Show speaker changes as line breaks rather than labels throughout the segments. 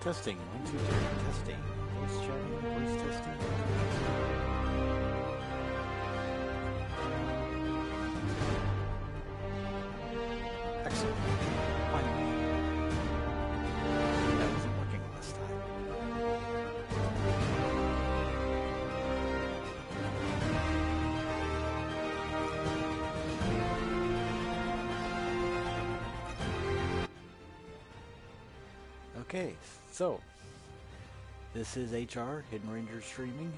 Testing. 1, 2, 3. Testing. Voice chatting. Voice testing. Excellent. Finally. That wasn't working this time. Okay, so this is HR, Hidden Ranger Streaming,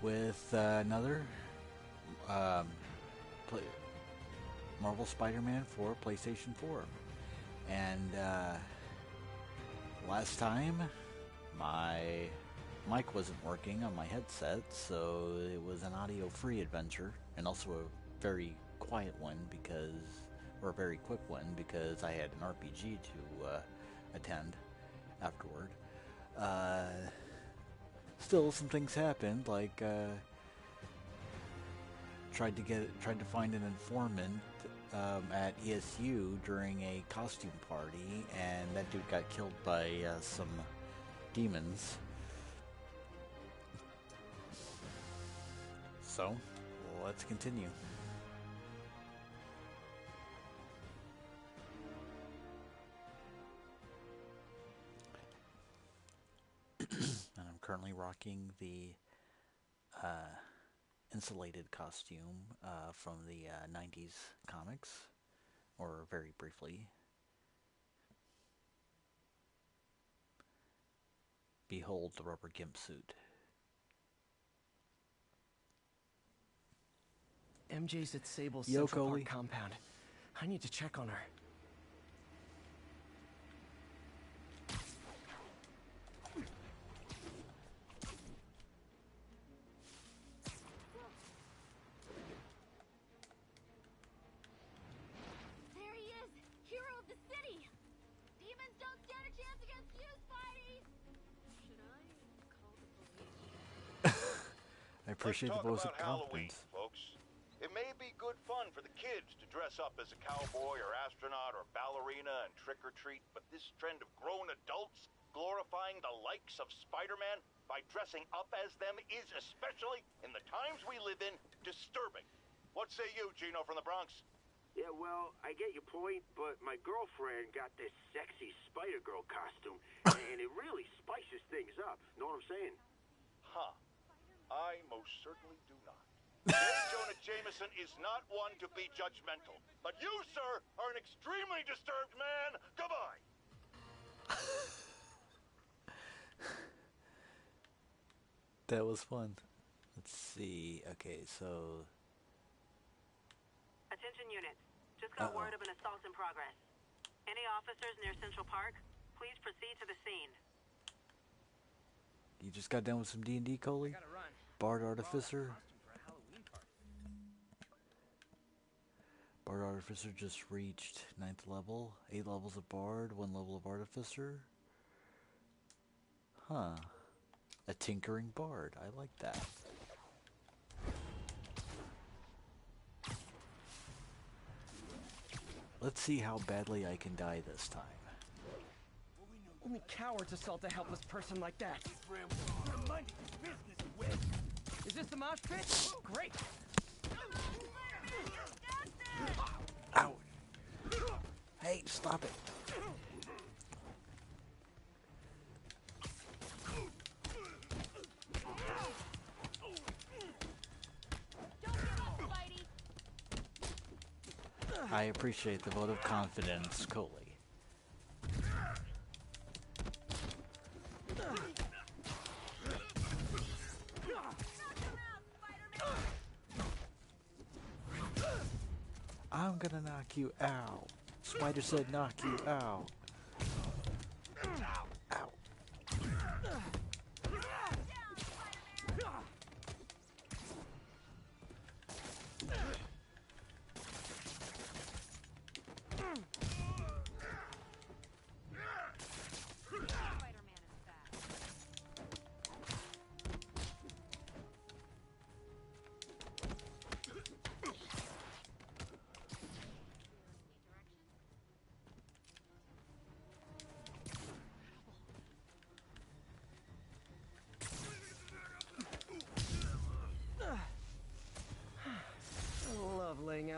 with another Marvel Spider-Man for PlayStation 4. And last time, my mic wasn't working on my headset, so it was an audio-free adventure, and also a very quiet one or a very quick one, because I had an RPG to attend afterward. Still, some things happened, like tried to find an informant at ESU during a costume party, and that dude got killed by some demons. So, let's continue. And I'm currently rocking the insulated costume from the 90s comics, or very briefly. Behold the rubber gimp suit.
MJ's at Sable's Central Park compound. I need to check on her.
I appreciate the voice of
Halloween,
confidence.
folks. It may be good fun for the kids to dress up as a cowboy or astronaut or ballerina and trick-or-treat, but this trend of grown adults glorifying the likes of Spider-Man by dressing up as them is, especially in the times we live in, disturbing. What say you, Gino from the Bronx?
Yeah, well, I get your point, but my girlfriend got this sexy Spider-Girl costume, and it really spices things up. Know what I'm saying?
Huh. I most certainly do not. J. Jonah Jameson is not one to be judgmental, but you, sir, are an extremely disturbed man. Goodbye.
That was fun. Let's see. Okay, so...
Attention units. Just got word of an assault in progress. Any officers near Central Park, please proceed to the scene.
You just got done with some D&D, Coley? Bard Artificer? Bard Artificer just reached 9th level. 8 levels of Bard, 1 level of Artificer. Huh. A tinkering Bard. I like that. Let's see how badly I can die this time.
Only cowards assault a helpless person like that. Is this the mosh pit? Great!
Ow! Hey, stop it! I appreciate the vote of confidence, Coley. I'm gonna knock you out. Spider said knock you out. Ow.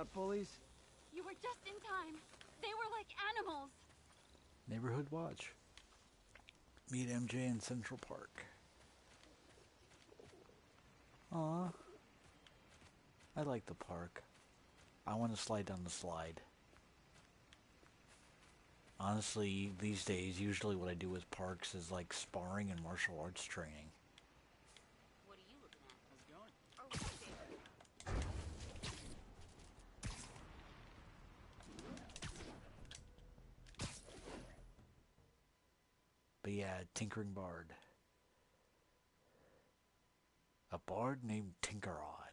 about bullies?
You were just in time. They were like animals.
Neighborhood watch. Meet MJ in Central Park. Aw. I like the park. I want to slide down the slide. Honestly, these days, usually what I do with parks is like sparring and martial arts training.
What are you looking at?
How's it going?
Oh, there.
But yeah, Tinkering Bard. A bard named Tinkeron.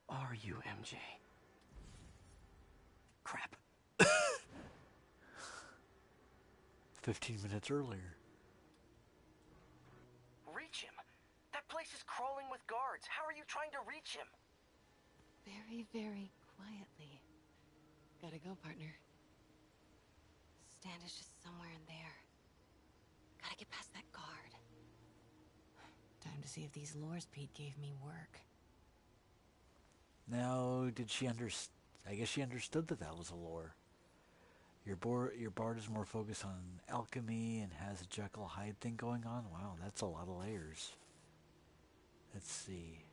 Are you, MJ? Crap.
15 minutes earlier.
Reach him? That place is crawling with guards. How are you trying to reach him?
Very, very quietly. Gotta go, partner. Standish is somewhere in there. Gotta get past that guard. Time to see if these lures Pete gave me work.
Now, did she understand? I guess she understood that that was a lore. Your bard is more focused on alchemy and has a Jekyll Hyde thing going on. Wow, that's a lot of layers. Let's see.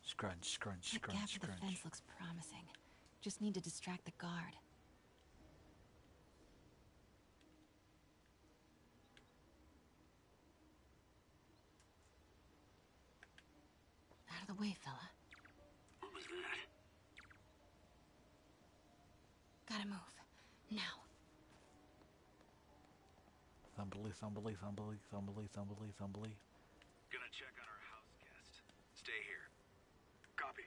Scrunch, scrunch,
That
scrunch,
gap in the
scrunch.
fence looks promising. Just need to distract the guard. Out of the way, fella.
What was that?
Gotta move. Now.
Thumbly, thumbly, thumbly, thumbly, thumbly, thumbly.
Gonna check on our house guest. Stay here. Copy.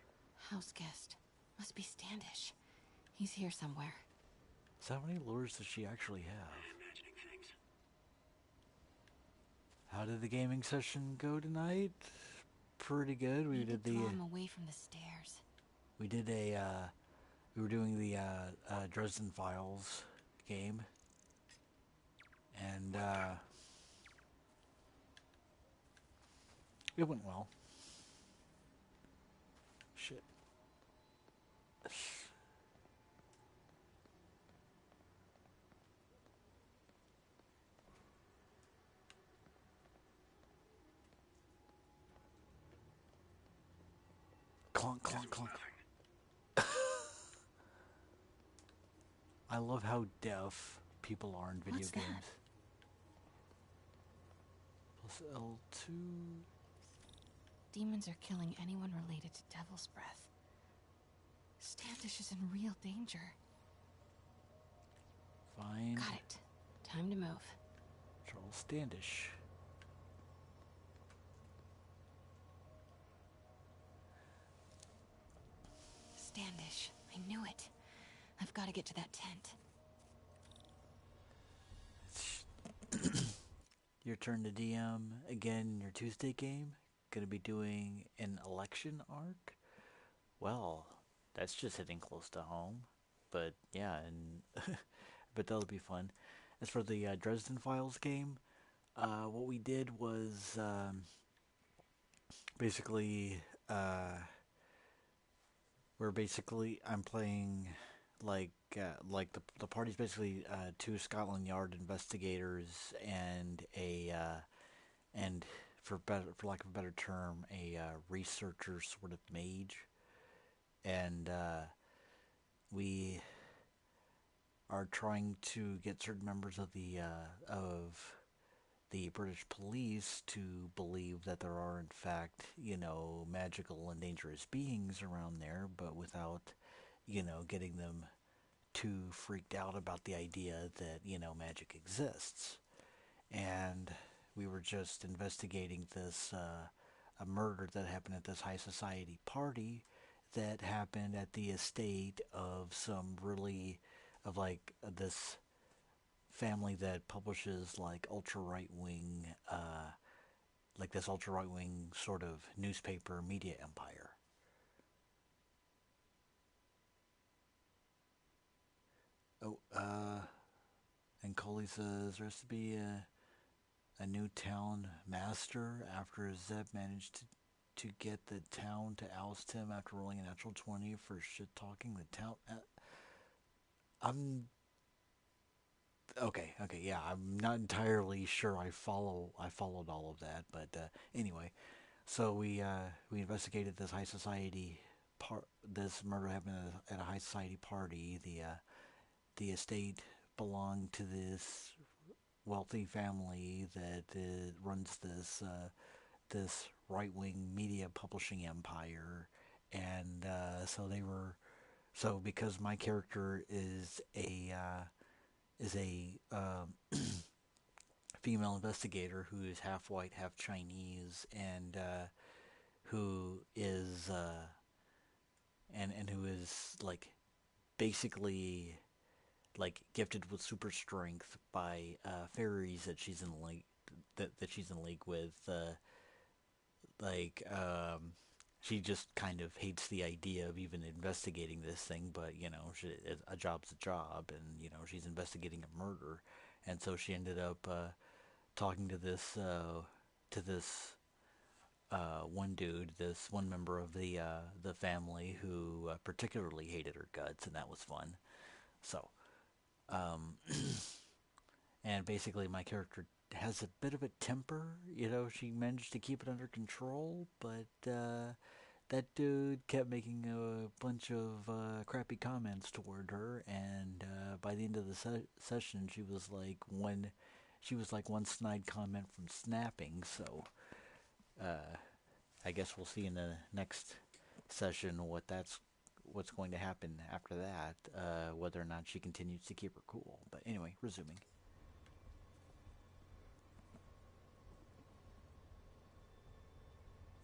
House guest. Must be Standish. He's here somewhere.
So how many lures does she actually have?
Imagining things.
How did the gaming session go tonight? Pretty good. We
Need
did
to
the
draw him away from the stairs.
we did a we were doing the Dresden Files game, and it went well. Shit. Clunk, clunk, clunk. I love how deaf people are in video
What's that?
games. Plus L2.
Demons are killing anyone related to Devil's Breath. Standish is in real danger.
Find
Got it. Time to move.
Charles Standish.
Standish. I knew it. I've got to get to that tent.
Your turn to DM again in your Tuesday game. Gonna be doing an election arc. Well, that's just hitting close to home. But yeah, and but that'll be fun. As for the Dresden Files game, what we did was basically I'm playing like the party's basically two Scotland Yard investigators and and for lack of a better term, a researcher sort of mage, and we are trying to get certain members of the British police to believe that there are in fact, magical and dangerous beings around there, but without, getting them too freaked out about the idea that, magic exists. And we were just investigating this, a murder that happened at this high society party that happened at the estate of this family that publishes like ultra right wing sort of newspaper media empire. Oh, and Coley says recipe a new town master after Zeb managed to get the town to oust him after rolling a natural 20 for shit-talking the town. I'm... Okay, yeah, I'm not entirely sure I followed all of that, but anyway, so we investigated this high society this murder happened at a high society party. The estate belonged to this wealthy family that runs this right-wing media publishing empire, and so because my character is a female investigator who is half white, half Chinese, and who is and who is like basically like gifted with super strength by fairies that she's in league that she's in league with. Like she just kind of hates the idea of even investigating this thing, but a job's a job, and she's investigating a murder, and so she ended up talking to this one dude, this one member of the family who particularly hated her guts, and that was fun. So, and basically my character has a bit of a temper. She managed to keep it under control, but that dude kept making a bunch of crappy comments toward her, and by the end of the session, she was like one snide comment from snapping. So I guess we'll see in the next session what's going to happen after that, whether or not she continues to keep her cool. But anyway, resuming.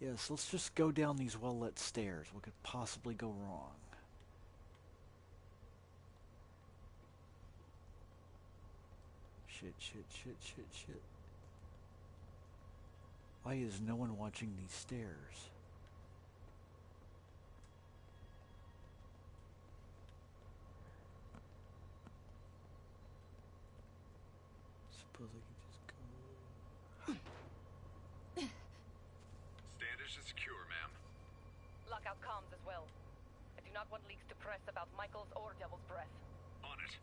Yes, let's just go down these well-lit stairs. What could possibly go wrong? Shit. Why is no one watching these stairs? Suppose I could just go...
Standish is secure, ma'am.
Lockout comms as well. I do not want leaks to press about Michaels or Devil's Breath.
On it.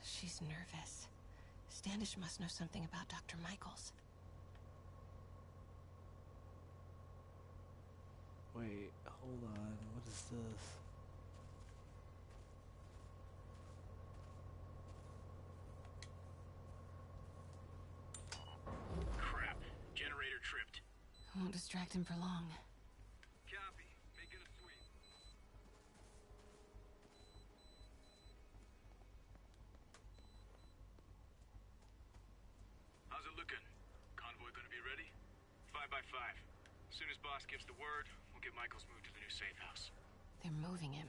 She's nervous. Standish must know something about Dr. Michaels.
Wait, hold on. What is this?
Crap. Generator tripped.
I won't distract him for long.
Copy. Making a sweep. How's it looking? Convoy gonna be ready? 5 by 5. As soon as boss gives the word, we'll get Michaels moved to the new safe house.
They're moving him.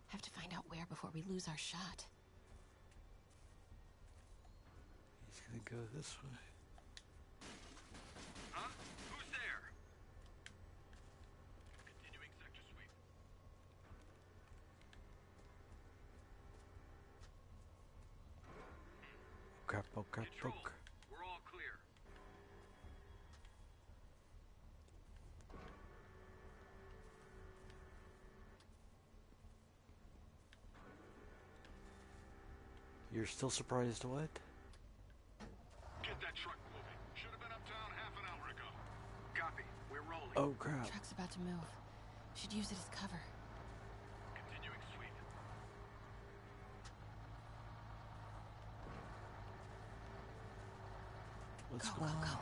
Have to find out where before we lose our shot.
He's gonna go this way.
Huh? Who's there? Continuing sector sweep.
Crap.
Control. We're all clear.
You're still surprised what?
Get that truck moving. Should have been uptown half an hour ago. Copy. We're rolling.
Oh crap.
Truck's about to move. Should use it as cover.
Continuing sweep.
What's
Go,
going
go,
on?
go.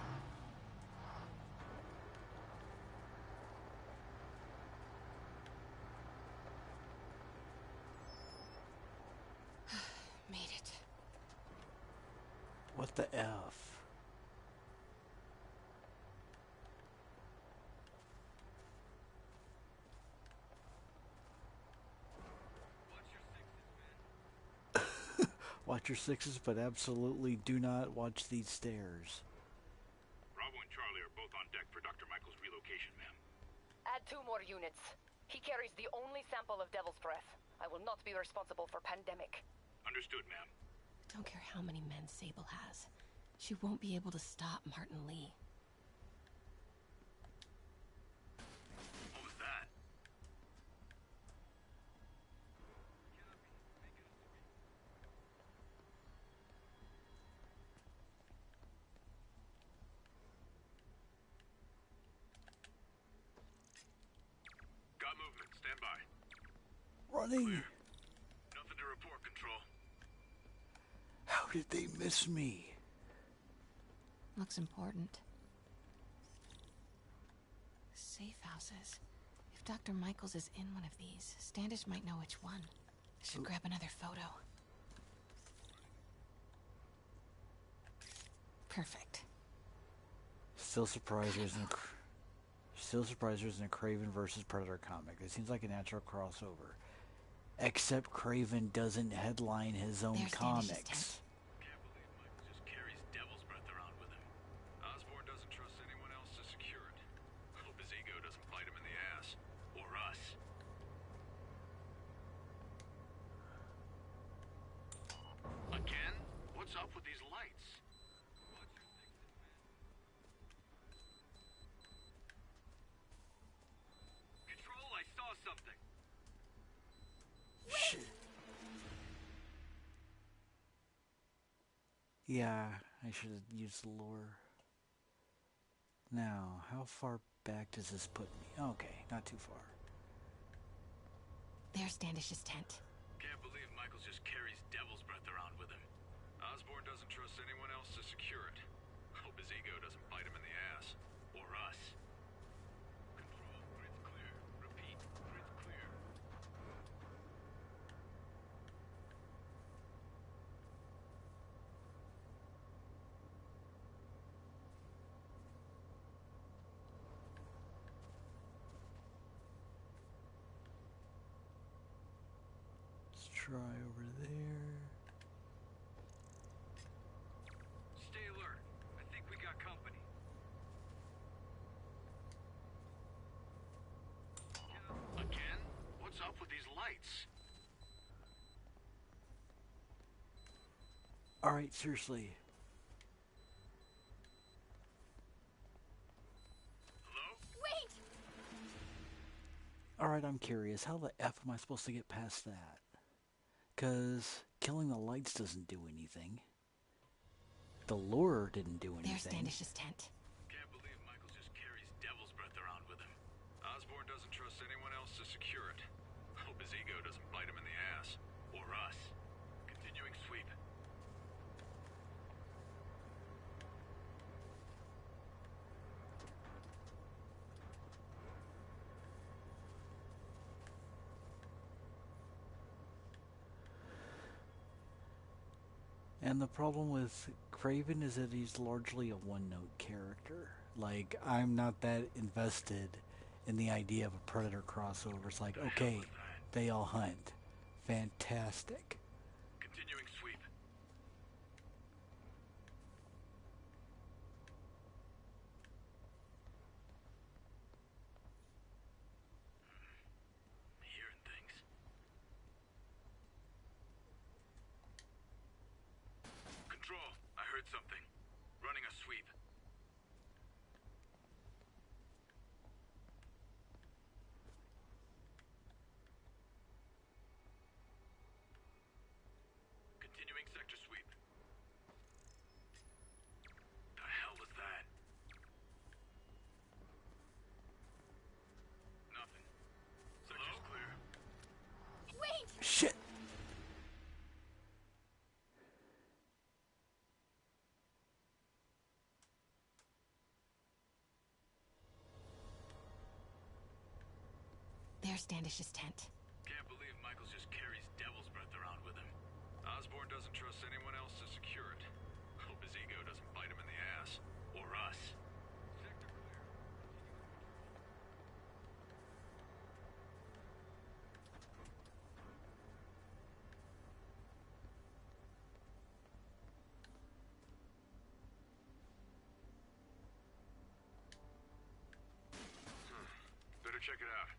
Made it.
What the F? Watch your sixes, but absolutely do not watch these stairs.
Bravo and Charlie are both on deck for Dr. Michaels' relocation, ma'am.
Add 2 more units. He carries the only sample of Devil's Breath. I will not be responsible for pandemic.
Understood, ma'am.
Don't care how many men Sable has. She won't be able to stop Martin Lee.
What was that? Got movement. Stand by.
Running!
Clear. Nothing to report, Control.
How did they miss me?
Looks important. Safe houses. If Dr. Michaels is in one of these, Standish might know which one. I should grab another photo. Perfect.
Still surprised there's a Craven versus Predator comic. It seems like a natural crossover. Except Craven doesn't headline his own
There's Standish's tent.
comics.
Can't believe Michael just carries devil's breath around with him. Osborn doesn't trust anyone else to secure it. Hope his ego doesn't bite him in the ass. Or us. Again? What's up with these lights? Control, I saw something.
Shit. Yeah, I should have used the lure. Now, how far back does this put me? Okay, not too far.
There's Standish's tent.
Can't believe Michael just carries devil's breath around with him. Osborn doesn't trust anyone else to secure it. Hope his ego doesn't bite him in the ass. Or us. Control, grid's clear. Repeat, grid's clear.
Let's try over there.
Stay alert. I think we got company. Again? What's up with these lights?
Alright, seriously.
Hello?
Wait!
Alright, I'm curious. How the F am I supposed to get past that? Because killing the lights doesn't do anything. The lure didn't do
There's
anything.
Standish's tent.
Can't believe Michael just carries devil's breath around with him. Osborn doesn't trust anyone else to secure it. Hope his ego doesn't bite him in the ass. Or us. Continuing sweep.
And the problem with Craven is that he's largely a one-note character. Like, I'm not that invested in the idea of a Predator crossover. It's like, okay, they all hunt. Fantastic.
Continuing sweep. Hearing things. Control, I heard something. Running a sweep. Continuing sector sweep. The hell was that? Nothing. Sector's clear.
Wait!
Shit!
There's Standish's tent.
Can't believe Michaels just carries devil's breath around with him. Osborn doesn't trust anyone else to secure it. Hope his ego doesn't bite him in the ass. Or us. Sector clear. Better check it out.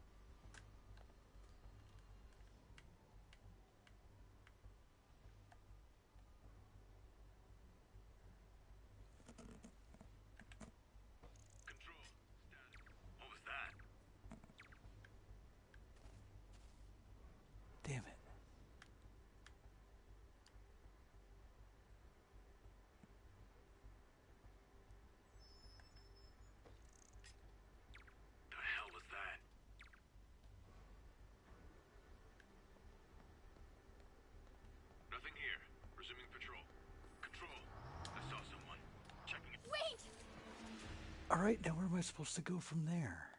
Nothing here. Resuming patrol. Control. I saw someone. Checking it.
Wait!
Alright, now where am I supposed to go from there?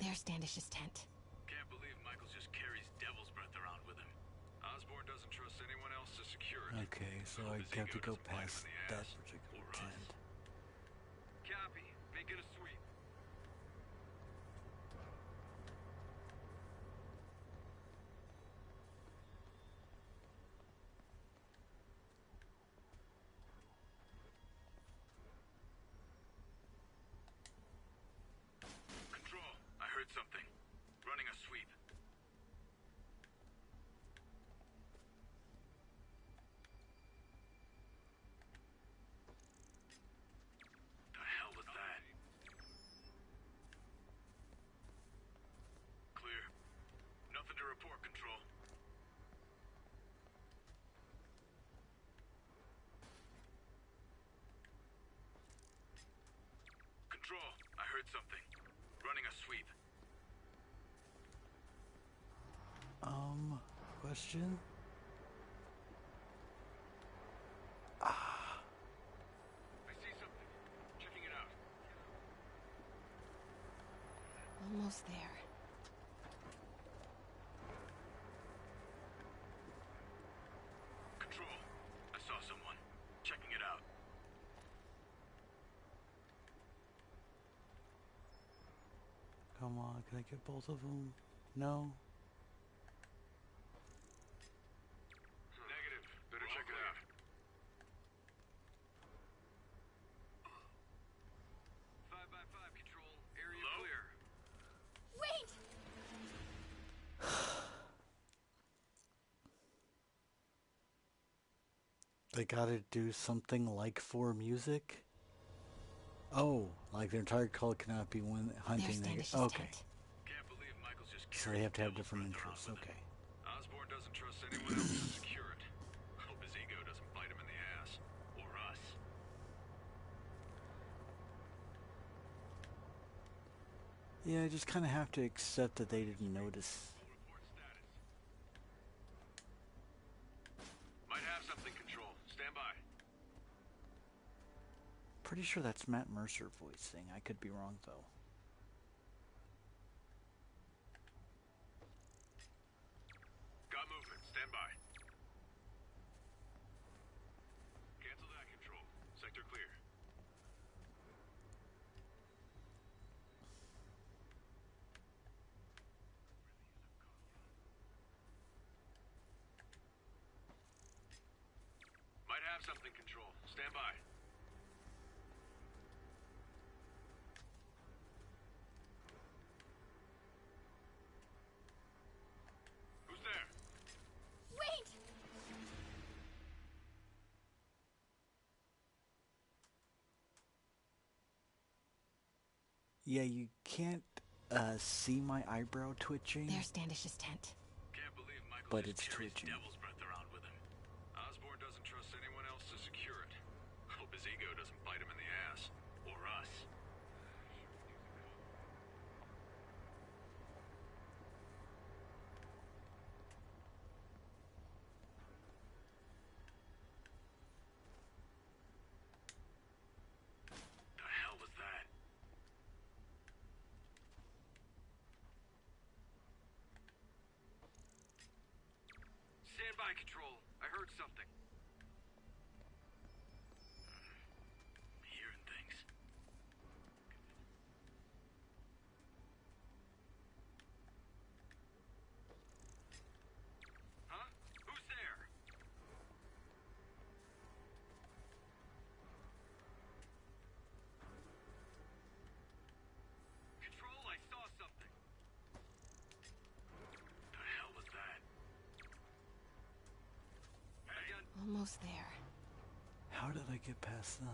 There's Standish's tent.
Can't believe Michaels just carries devil's breath around with him. Osborn doesn't trust anyone else to secure it.
Okay, so I have to go past that particular tent.
Copy. Making a sweep. Control. I heard something. Running a sweep. The hell was that? Clear. Nothing to report, Control. Control. I heard something. Running a sweep.
Question?
I see something. Checking it out.
Almost there.
Control. I saw someone. Checking it out.
Come on, can I get both of them? No?
Negative. Better check it out. 5x5 Control. Area clear.
Wait!
They gotta do something like for music? Oh, like their entire call cannot be when hunting.
There's Standish's
Okay.
tent.
Can't believe Michaels just
So they have to have
devil's
different
breath around
interests.
with him.
Okay.
Osborn doesn't trust anyone else to secure it. Hope his ego doesn't bite him in the ass. Or us.
Yeah, I just kind of have to accept that they didn't notice.
Full report status. Might have something, Control. Stand by.
Pretty sure that's Matt Mercer voicing. I could be wrong though.
Got movement. Stand by. Cancel that, Control. Sector clear. Might have something, Control. Stand by. Who's there?
Wait!
Yeah, you can't see my eyebrow twitching,
There's Standish's tent.
Can't believe Michael
but
just
it's
carries
twitching.
devil's breath around with him. Osborn doesn't trust anyone else to secure it. Hope his ego doesn't bite him in the ass. Or us. The hell was that? Stand by, Control. I heard something. Hearing things. Huh? Who's there? Control, I saw something. The hell was that?
Almost there.
How did I get past them?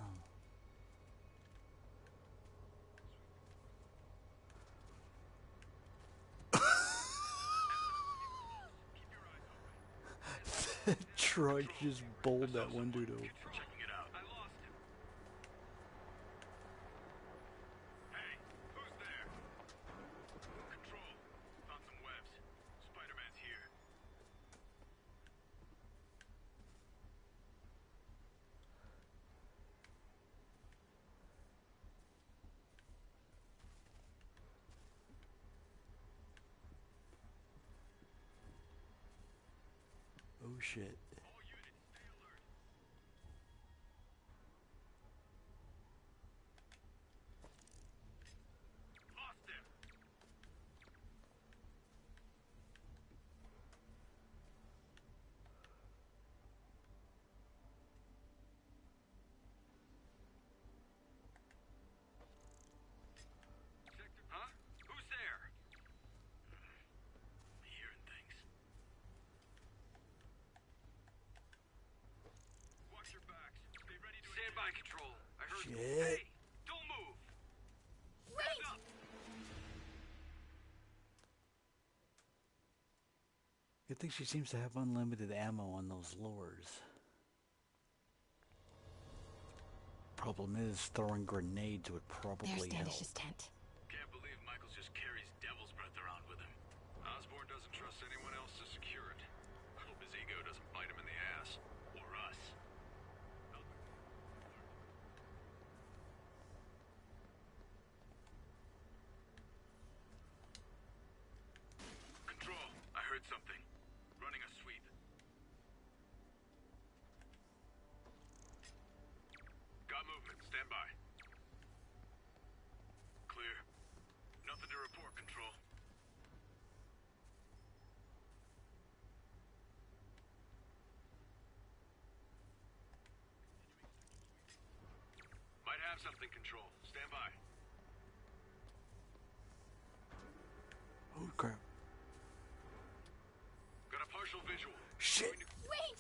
Troy just bowled that one dude over.
Checking it out. I lost him. Hey,
shit.
Standby control. I heard.
Shit.
Hey, don't move.
Wait!
Up.
Good thing she seems to have unlimited ammo on those lures. Problem is, throwing grenades would
There's
probably help.
Standish's tent.
Can't believe Michaels just carries devil's breath around with him. Osborn doesn't trust anyone else to secure it. Hope his ego doesn't bite him in the ass. Or us. Control, I heard something. Running a sweep. Got movement, stand by. Clear. Nothing to report, Control. Might have something, Control. Stand by.
Oh crap.
Got a partial visual.
Shit!
Wait!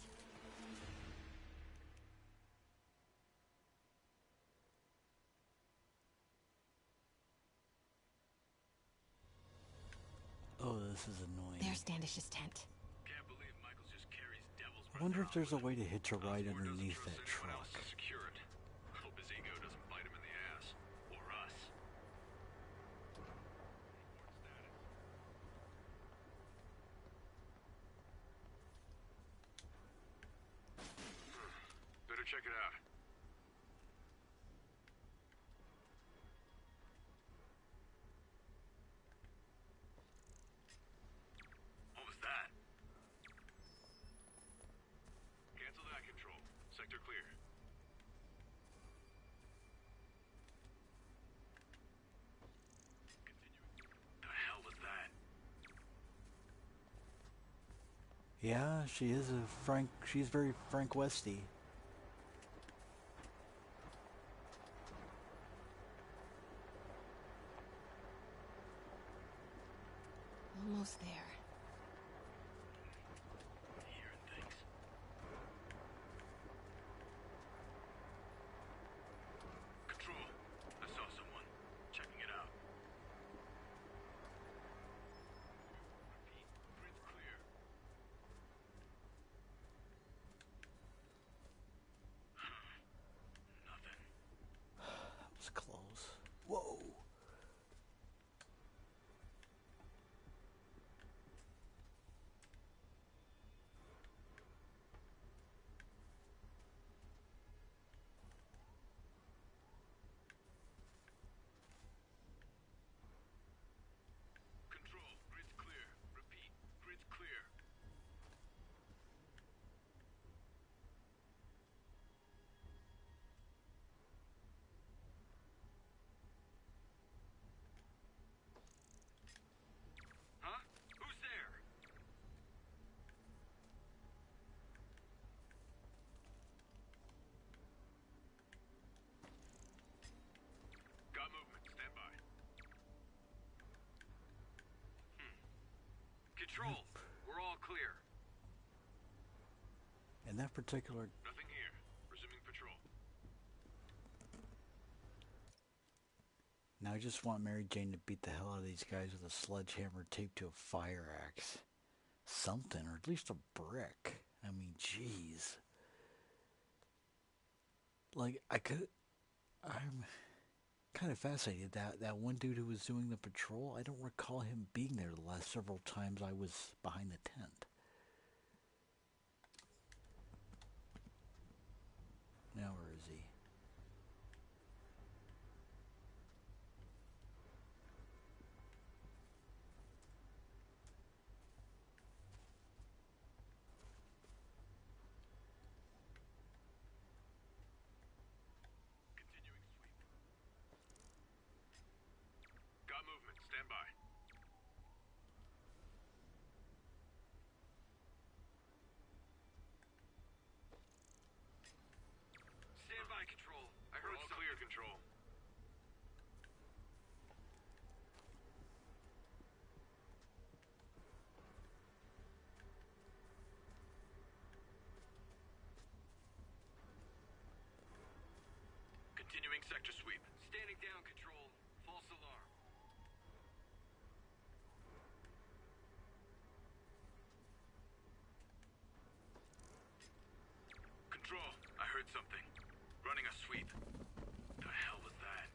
Oh, this is annoying.
There's Standish's tent.
Can't believe Michaels just carries devil's breath
I wonder if
around
there's a
with him.
way to hitch a ride
Osborn doesn't
underneath
trust
that
anyone
truck.
else to secure it. Hope his ego doesn't bite him in the ass. Or us. Better check it out. What was that? Cancel that, Control. Sector clear. The hell was that?
Yeah, she is a Frank. She's very Frank Westy.
Almost there.
Hearing things. Control. I saw someone. Checking it out. Repeat. Grid's clear. Nothing.
That was close. Whoa.
Control. Grid's clear. Repeat. Grid's clear. Huh? Who's there? Got movement. Stand by. Control. We're all clear.
In that particular.
Nothing here. Resuming patrol.
Now I just want Mary Jane to beat the hell out of these guys with a sledgehammer taped to a fire axe. Something, or at least a brick. I mean, jeez. Like, I'm kind of fascinated that one dude who was doing the patrol, I don't recall him being there the last several times I was behind the tent. Now where is he?
Stand by. Stand by, Control. I heard all clear, Control. Continuing sector sweep. Standing down, Control. False alarm. Control, I heard something. Running a sweep. The hell was that?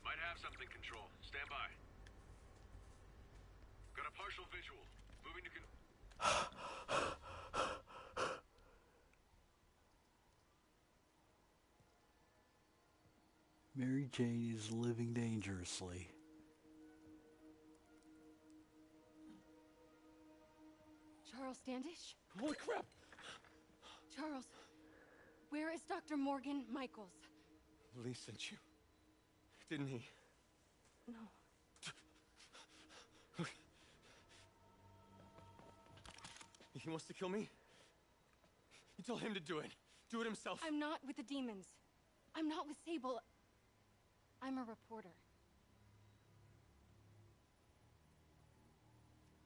Might have something, Control. Stand by. Got a partial visual. Moving to
Mary Jane is living dangerously.
Charles Standish?
Holy crap!
Charles, where is Dr. Morgan Michaels?
Lee sent you. Didn't he?
No.
He wants to kill me? You tell him to do it. Do it himself.
I'm not with the demons. I'm not with Sable. I'm a reporter.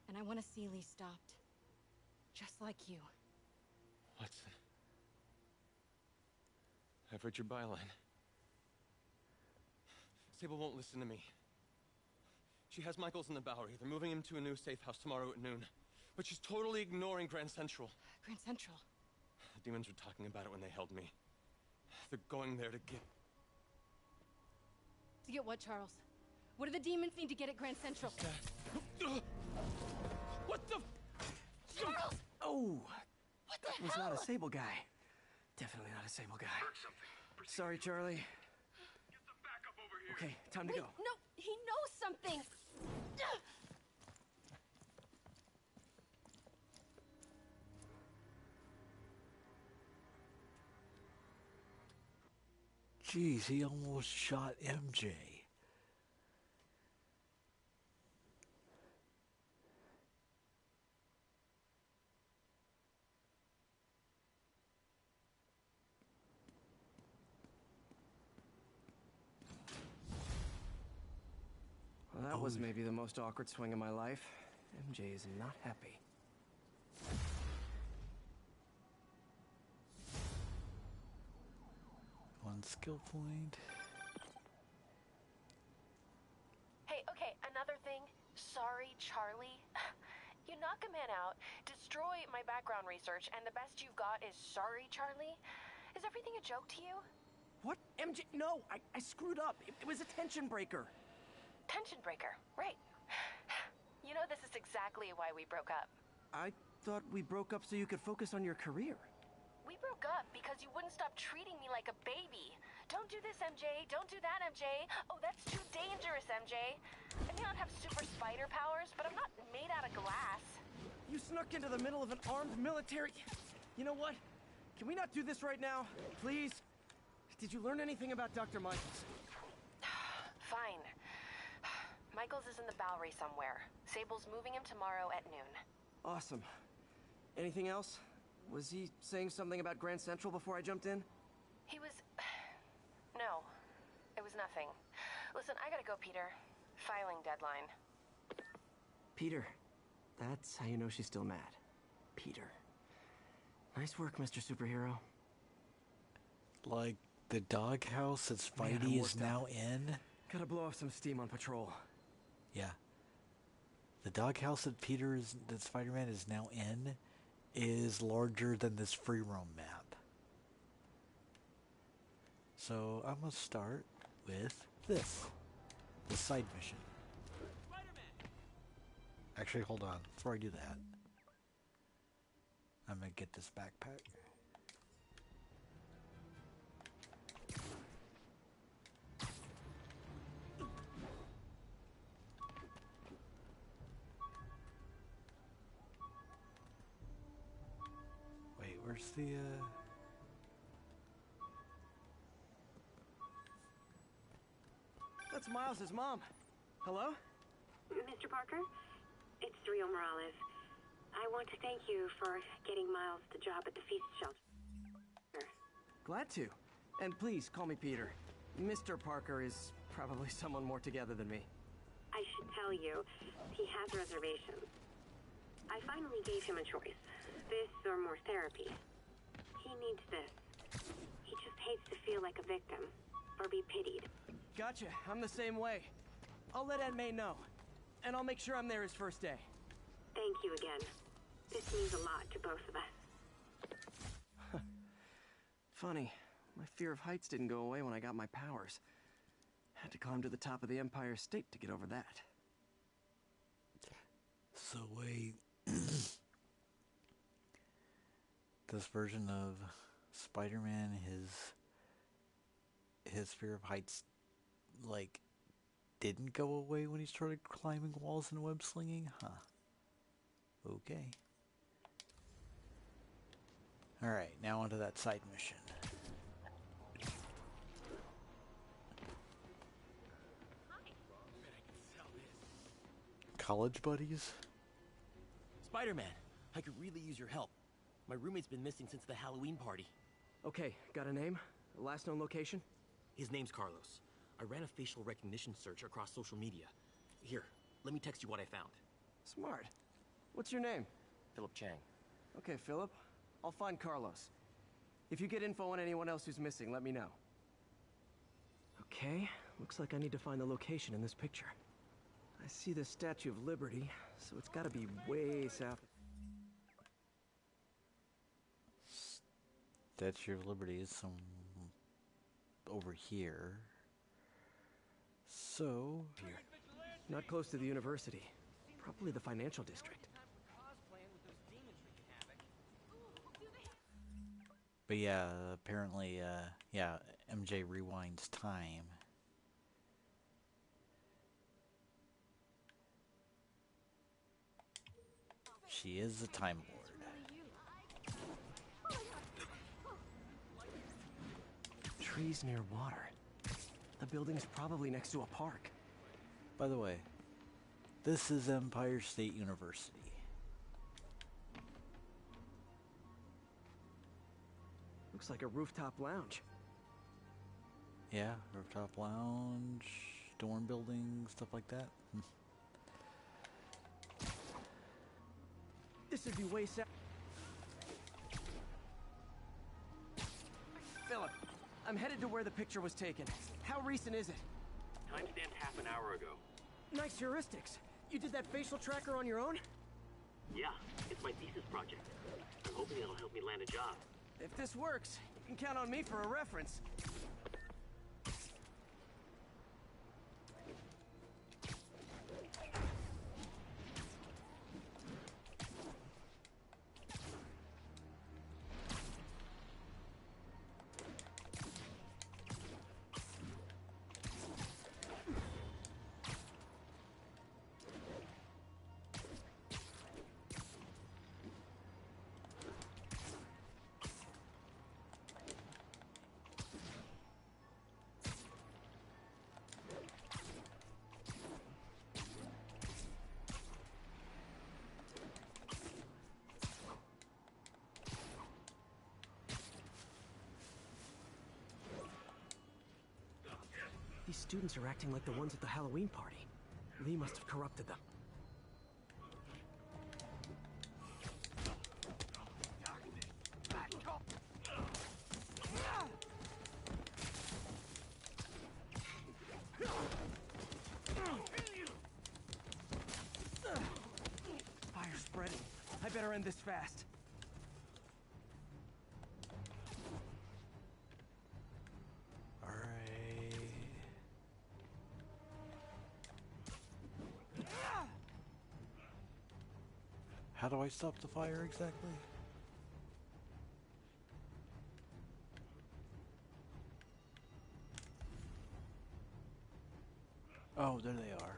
And I want to see Lee stopped. Just like you.
Watson. I've read your byline. Sable won't listen to me. She has Michaels in the Bowery. They're moving him to a new safe house tomorrow at noon. But she's totally ignoring Grand Central.
Grand Central?
The demons were talking about it when they held me. They're going there to get...
To get what, Charles? What do the demons need to get at Grand Central?
What the...
Charles!
Oh!
What the
That was
hell?
not a Sable guy. Definitely not a Sable guy.
heard something. Proceed.
Sorry, Charlie.
Get some backup over here.
Okay, time to
Wait,
go.
no, he knows something!
Jeez, he almost shot MJ.
Well, that was maybe the most awkward swing of my life. MJ is not happy.
One skill point.
Hey, okay, another thing. Sorry, Charlie. You knock a man out, destroy my background research, and the best you've got is sorry, Charlie? Is everything a joke to you?
What? MJ? No, I screwed up. It was a tension breaker.
Tension breaker, right. You know, this is exactly why we broke up.
I thought we broke up so you could focus on your career.
We broke up because you wouldn't stop treating me like a baby. Don't do this, MJ. Don't do that, MJ. Oh, that's too dangerous, MJ. I may not have super spider powers, but I'm not made out of glass.
You snuck into the middle of an armed military... You know what? Can we not do this right now? Please? Did you learn anything about Dr. Michaels?
Fine. Michaels is in the Bowery somewhere. Sable's moving him tomorrow at noon.
Awesome. Anything else? Was he saying something about Grand Central before I jumped in?
He was... No. It was nothing. Listen, I gotta go, Peter. Filing deadline.
Peter. That's how you know she's still mad. Peter. Nice work, Mr. Superhero.
Like the doghouse that
Man, I'm
Spidey is
worked
now
up.
in.
Gotta blow off some steam on patrol.
Yeah. The doghouse that Spider-Man is now in is larger than this free roam map. So I'm gonna start with this. The side mission. Actually, hold on. Before I do that, I'm gonna get this backpack. Wait, where's the
That's Miles' mom. Hello?
Mr. Parker? It's Rio Morales. I want to thank you for getting Miles the job at the feast shelter.
Glad to. And please, call me Peter. Mr. Parker is probably someone more together than me.
I should tell you, he has reservations. I finally gave him a choice. This or more therapy. He needs this. He just hates to feel like a victim, or be pitied.
Gotcha. I'm the same way. I'll let Aunt May know. And I'll make sure I'm there his first day.
Thank you again. This means a lot to both of us.
Funny. My fear of heights didn't go away when I got my powers. Had to climb to the top of the Empire State to get over that.
So wait, this version of Spider-Man, his fear of heights, like, didn't go away when he started climbing walls and web slinging? Huh. Okay. Alright, now onto that side mission. College buddies?
Spider-Man, I could really use your help. My roommate's been missing since the Halloween party.
Okay, got a name? A last known location?
His name's Carlos. I ran a facial recognition search across social media. Here, let me text you what I found.
Smart. What's your name?
Philip Chang.
Okay, Philip. I'll find Carlos. If you get info on anyone else who's missing, let me know. Okay, looks like I need to find the location in this picture. I see the Statue of Liberty, so it's gotta be way south.
Statue of Liberty is some over here. So
here. Not close to the university. Probably the financial district.
But yeah, apparently, yeah, MJ rewinds time. She is a Time Lord.
Trees near water. The building's probably next to a park.
By the way, this is Empire State University.
Looks like a rooftop lounge.
Yeah, rooftop lounge, dorm building, stuff like that.
This would be way south. Philip, I'm headed to where the picture was taken. How recent is it?
Timestamped half an hour ago.
Nice heuristics. You did that facial tracker on your own?
Yeah, it's my thesis project. I'm hoping it'll help me land a job.
If this works, you can count on me for a reference. These students are acting like the ones at the Halloween party. Lee must have corrupted them. Fire's spreading. I better end this fast.
How do I stop the fire exactly? Oh, there they are.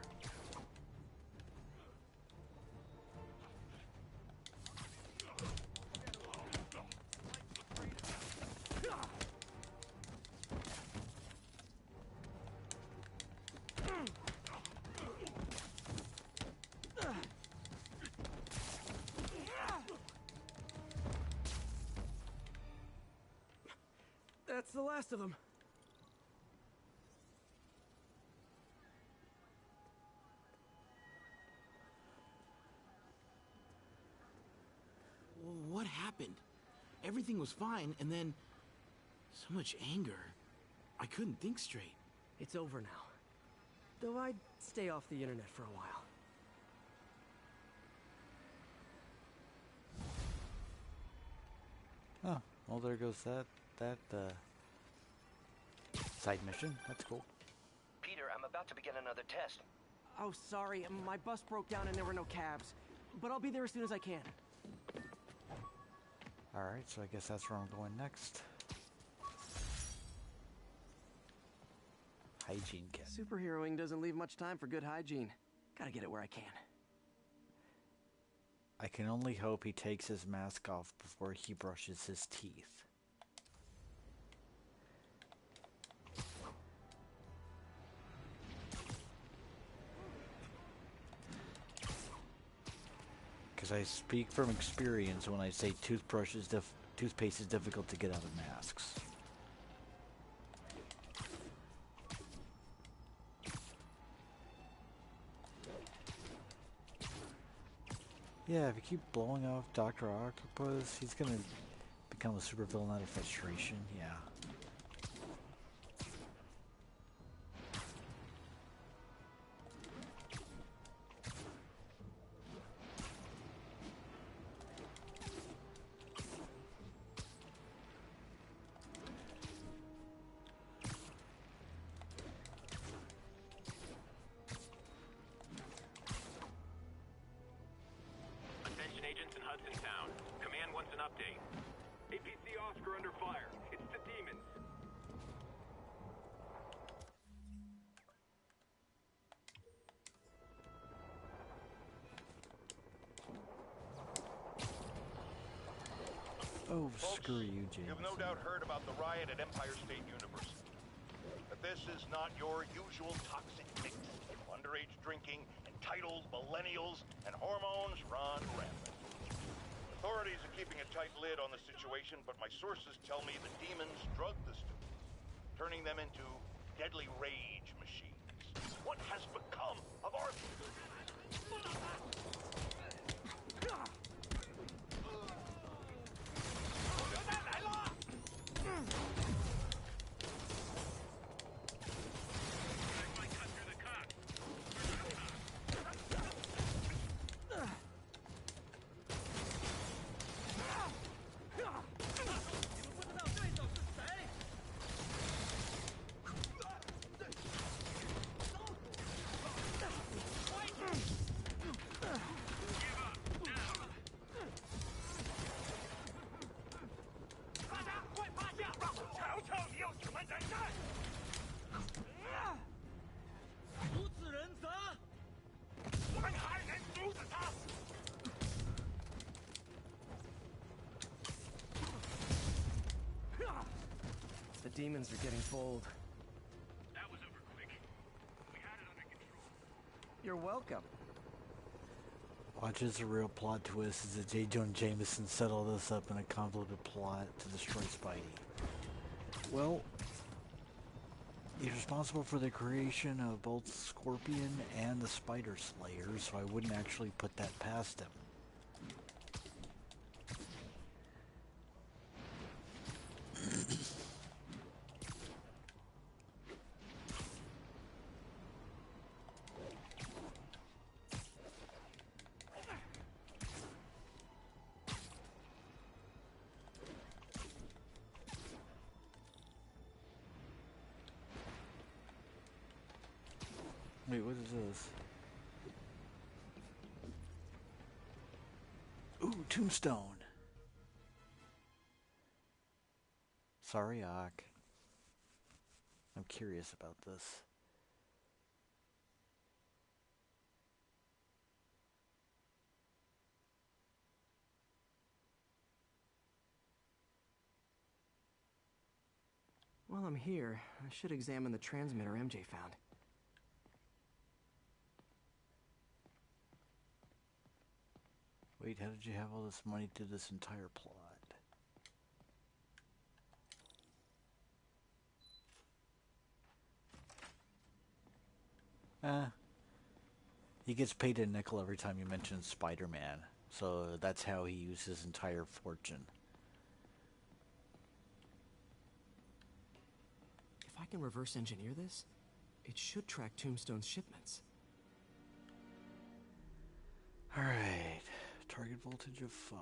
that's the last of them.
What happened? Everything was fine, and then so much anger. I couldn't think straight.
It's over now. Though I'd stay off the internet for a while.
Oh, well, there goes that side mission. That's cool.
Peter, I'm about to begin another test.
Oh, sorry. My bus broke down and there were no cabs. But I'll be there as soon as I can.
Alright, so I guess that's where I'm going next. Hygiene kit.
Superheroing doesn't leave much time for good hygiene. Gotta get it where I can.
I can only hope he takes his mask off before he brushes his teeth. Because I speak from experience when I say toothpaste is difficult to get out of masks. Yeah, if you keep blowing off Dr. Octopus, he's gonna become a supervillain out of frustration, yeah.
Attention agents in Hudson Town. Command wants an update. APC Oscar under fire. It's the demons.
Oh,
Folks,
screw you, James.
You've no doubt heard about the riot at Empire State University. But this is not your usual toxic mix of underage drinking, entitled millennials, and hormones run rampant. Authorities are keeping a tight lid on the situation, but my sources tell me the demons drug the students, turning them into deadly rage machines. What has become of our...
The demons are getting bold.
That was over quick. We had it under control.
You're welcome.
Watch as a real plot twist as J. Jonah Jameson set all this up in a convoluted plot to destroy Spidey. Well, he's responsible for the creation of both Scorpion and the Spider Slayer, so I wouldn't actually put that past him. Wait, what is this? Ooh, tombstone. Sorry, Ock. I'm curious about this.
While I'm here, I should examine the transmitter MJ found.
Wait, how did you have all this money to this entire plot? He gets paid a nickel every time you mention Spider-Man. So that's how he used his entire fortune.
If I can reverse engineer this, it should track Tombstone's shipments.
Alright. Target voltage of 5.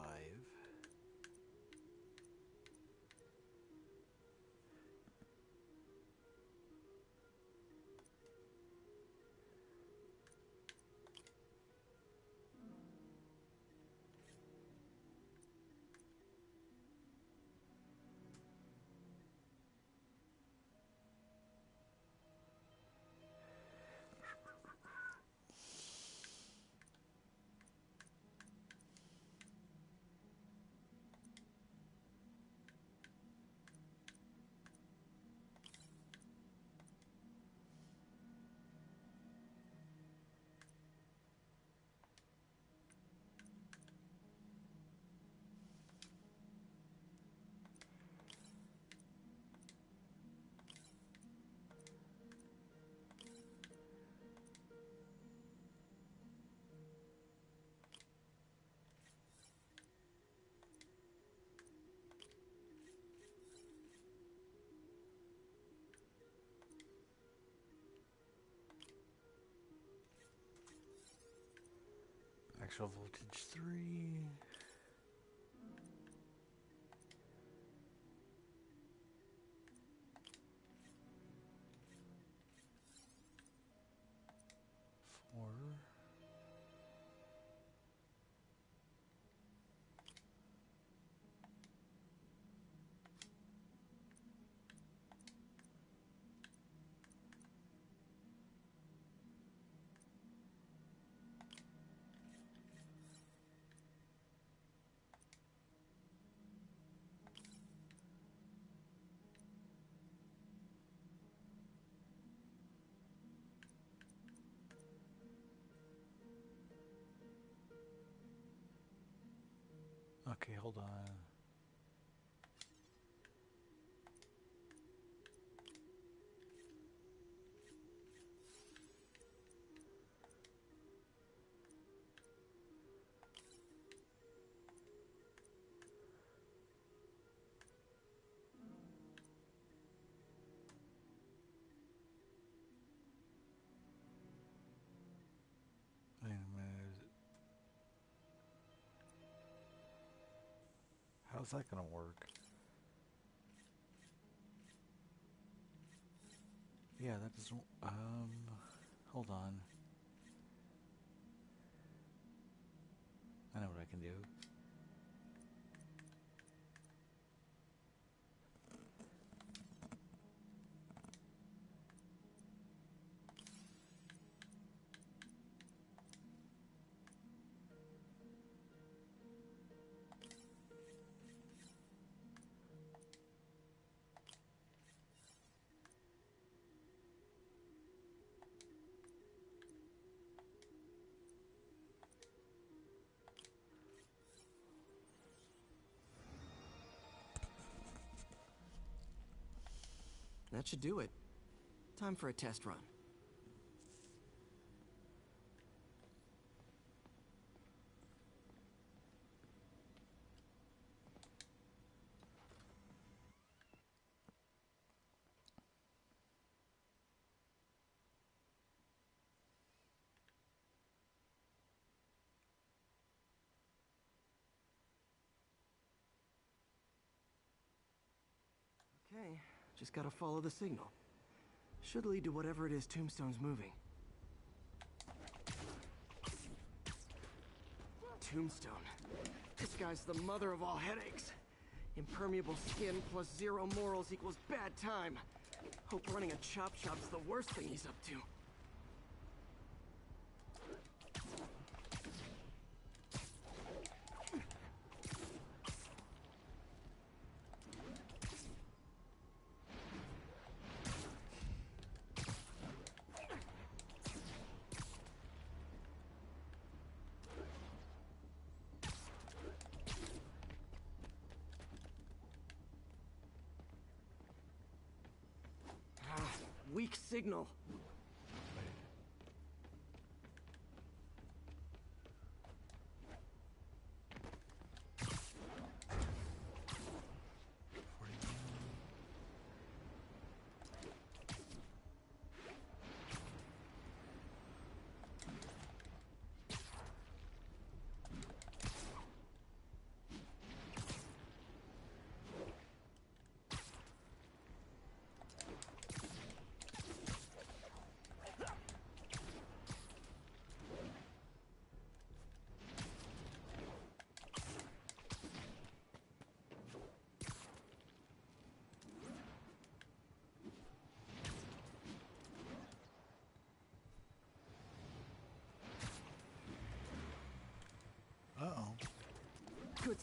Actual voltage 3. Okay, hold on. Wait a minute. How's that gonna work? Yeah, that doesn't. Hold on. I know what I can do.
That should do it. Time for a test run. Okay, just gotta follow the signal. Should lead to whatever it is Tombstone's moving. Tombstone. This guy's the mother of all headaches. Impermeable skin plus 0 morals equals bad time. Hope running a chop shop's the worst thing he's up to. Weak signal.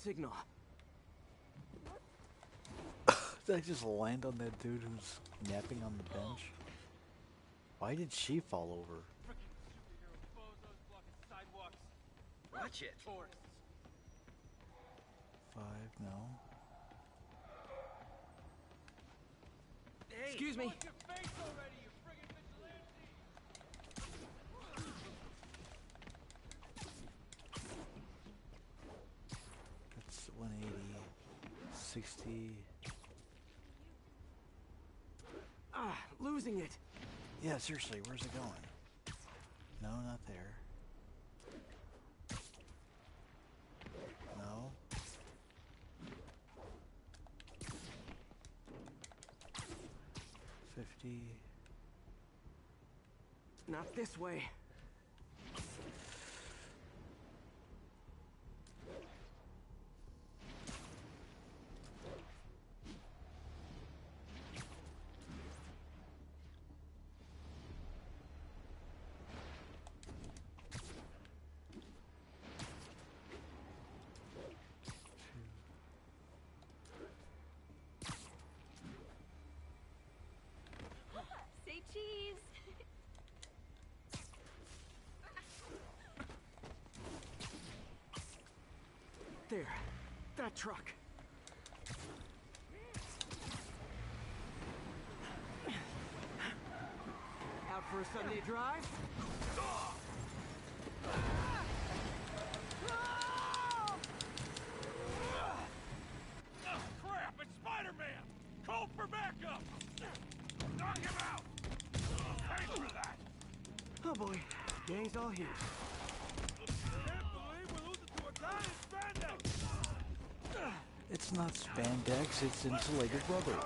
signal.
Did I just land on that dude who's napping on the bench? Why did she fall over?
Watch it.
5, no.
Hey, excuse me.
That's 180, 60.
Ah, losing it.
Yeah, seriously, where's it going? No, not there. No.
Not this way.
Say cheese.
There. That truck. Out for a Sunday drive?
Oh, crap! It's Spider-Man! Call for backup! Knock him out! Pay for that!
Oh boy. Gang's all here.
Can't believe we're losing to a guy in spandex!
It's not spandex, it's insulated rubber.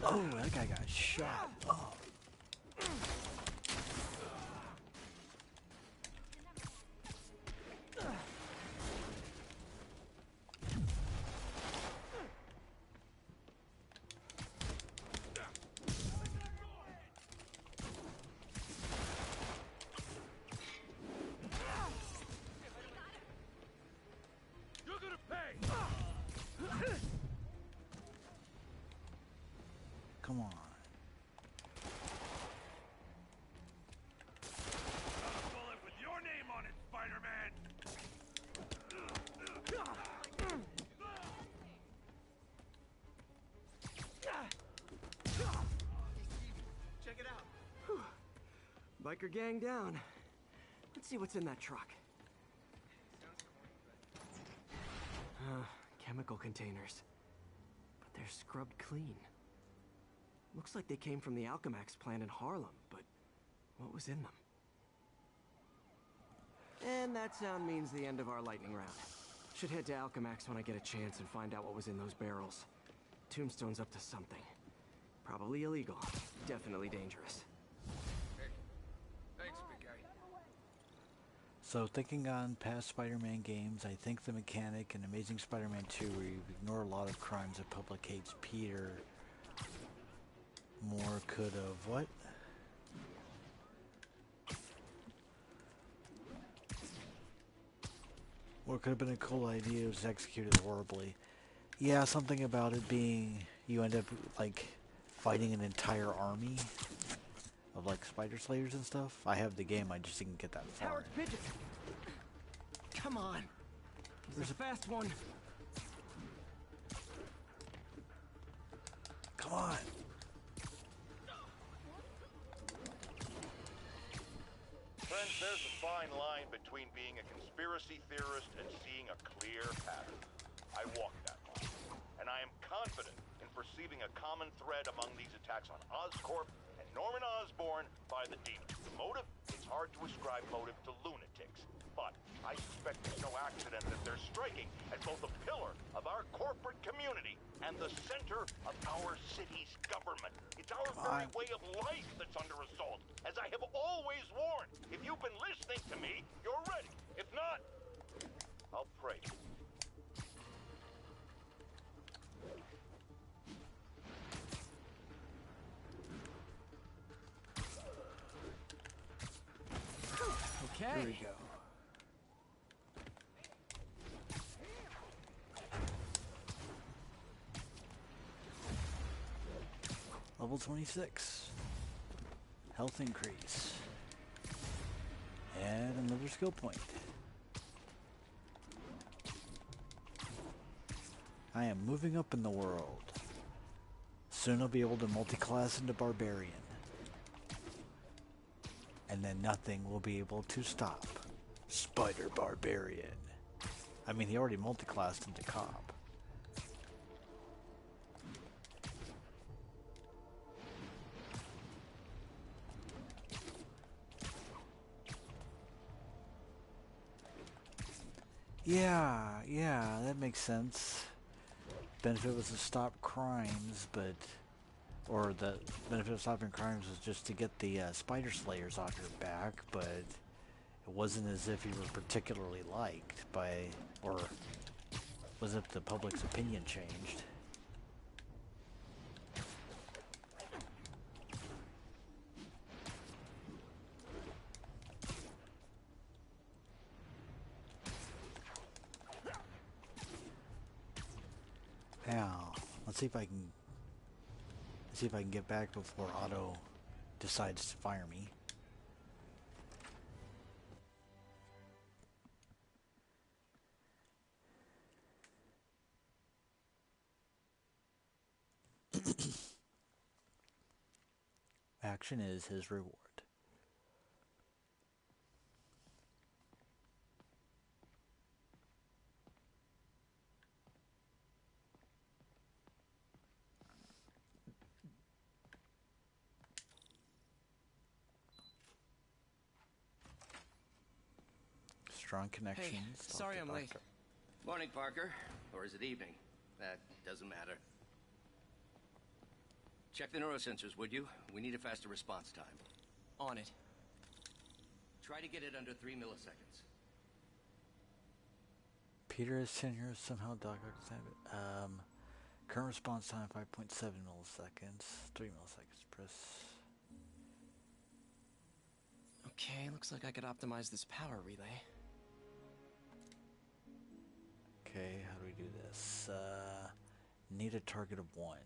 Oh, that guy got shot. Oh.
You're gonna pay!
Come on.
Got a bullet with your name on it, Spider-Man!
Check it out. Whew. Biker gang down. Let's see what's in that truck. Chemical containers. But they're scrubbed clean. Looks like they came from the Alchemax plant in Harlem, but what was in them? And that sound means the end of our lightning round. Should head to Alchemax when I get a chance and find out what was in those barrels. Tombstone's up to something. Probably illegal. Definitely dangerous.
Thanks, big guy.
So thinking on past Spider-Man games, I think the mechanic in Amazing Spider-Man 2 where you ignore a lot of crimes that Public hates Peter more could have what? Or could have been a cool idea, it was executed horribly. Yeah, something about it being you end up like fighting an entire army of like spider slayers and stuff. I have the game, I just didn't get that far.
Howard Pigeon! Come on! There's a fast one!
Come on!
Friends, there's a fine line between being a conspiracy theorist and seeing a clear pattern. I walk that line, and I am confident in perceiving a common thread among these attacks on Oscorp and Norman Osborn by the demons. The motive? It's hard to ascribe motive to lunatics, but I suspect it's no accident that they're striking at both a pillar of our corporate community and the center of our city's government. It's our very way of life that's under assault. As I have always warned, if you've been listening to me, you're ready. If not, I'll pray.
Okay.
Here we go.
Level 26. Health increase. And another skill point. I am moving up in the world. Soon I'll be able to multi-class into Barbarian. And then nothing will be able to stop Spider Barbarian. I mean, he already multi-classed into Cop. Yeah, that makes sense. Benefit was to stop crimes, but... Or the benefit of stopping crimes was just to get the Spider Slayers off your back, but it wasn't as if you were particularly liked by... Or was it the public's opinion changed? Now, let's see if I can get back before Otto decides to fire me. Action is his reward. Strong connections.
Hey, sorry I'm late.
Morning, Parker. Or is it evening? That doesn't matter. Check the neurosensors, would you? We need a faster response time.
On it.
Try to get it under 3 milliseconds.
Peter is tenure somehow Doc current response time 5.7 milliseconds. 3 milliseconds. Press.
Okay, looks like I could optimize this power relay.
Okay, how do we do this? Need a target of 1.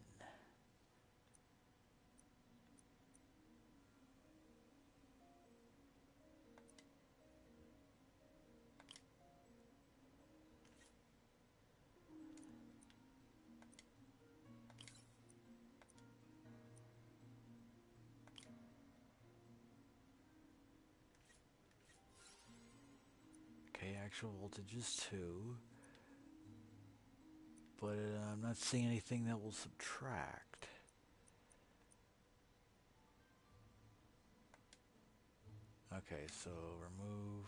Okay, actual voltage is 2. But I'm not seeing anything that will subtract. Okay, so remove,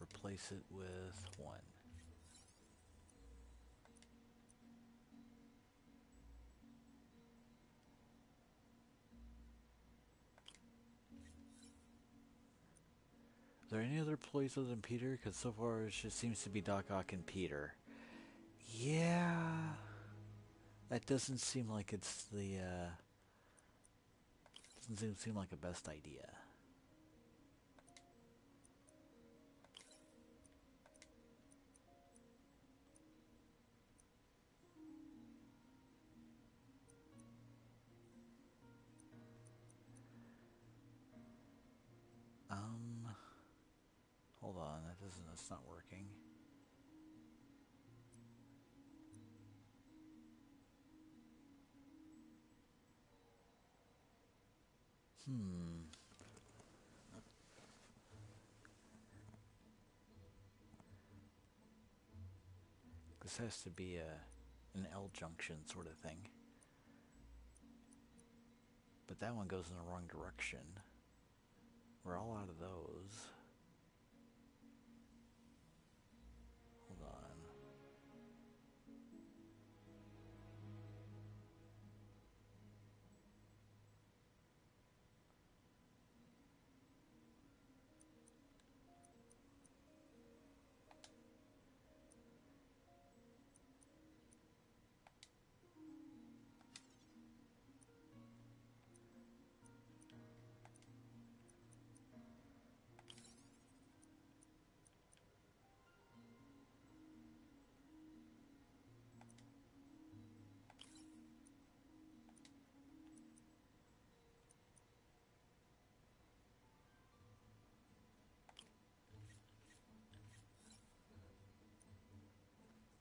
replace it with 1. Are there any other employees other than Peter? Because so far it just seems to be Doc Ock and Peter. Yeah, that doesn't seem like it's the, doesn't seem like a best idea. Hold on, that's not working. This has to be an L junction sort of thing. But that one goes in the wrong direction. We're all out of those. Hold on.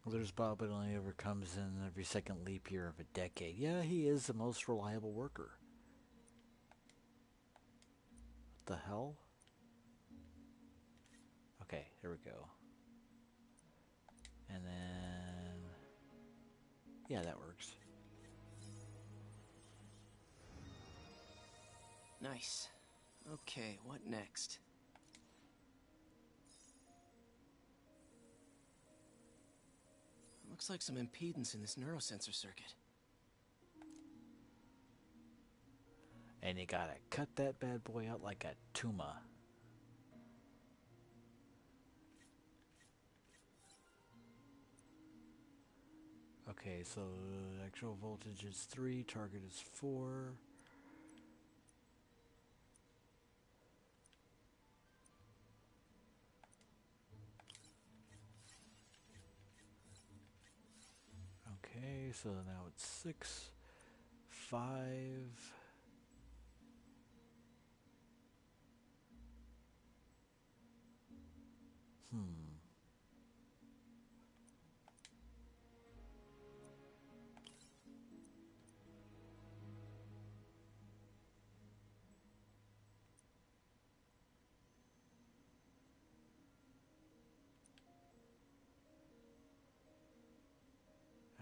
There's Bob, but only ever comes in every second leap year of a decade. Yeah, he is the most reliable worker. What the hell? Okay, here we go. And then... yeah, that works.
Nice. Okay, what next? Looks like some impedance in this neurosensor circuit.
And you gotta cut that bad boy out like a tuma. Okay, so actual voltage is 3, target is 4. Okay, so now it's 6, 5.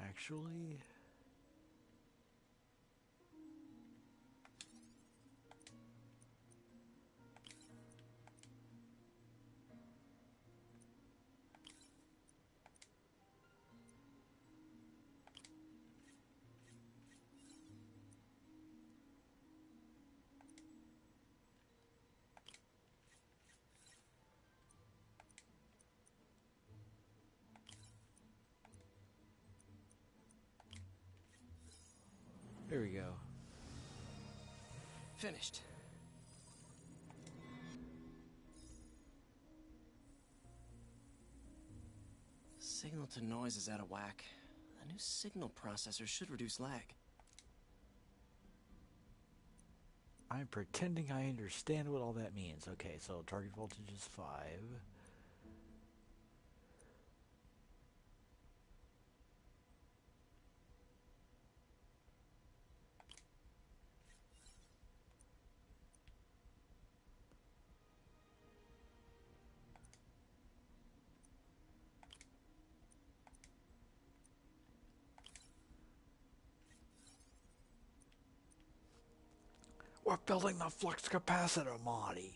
Actually... there we go.
Finished. Signal to noise is out of whack. A new signal processor should reduce lag.
I'm pretending I understand what all that means. Okay, so target voltage is 5. We're building the flux capacitor, Marty.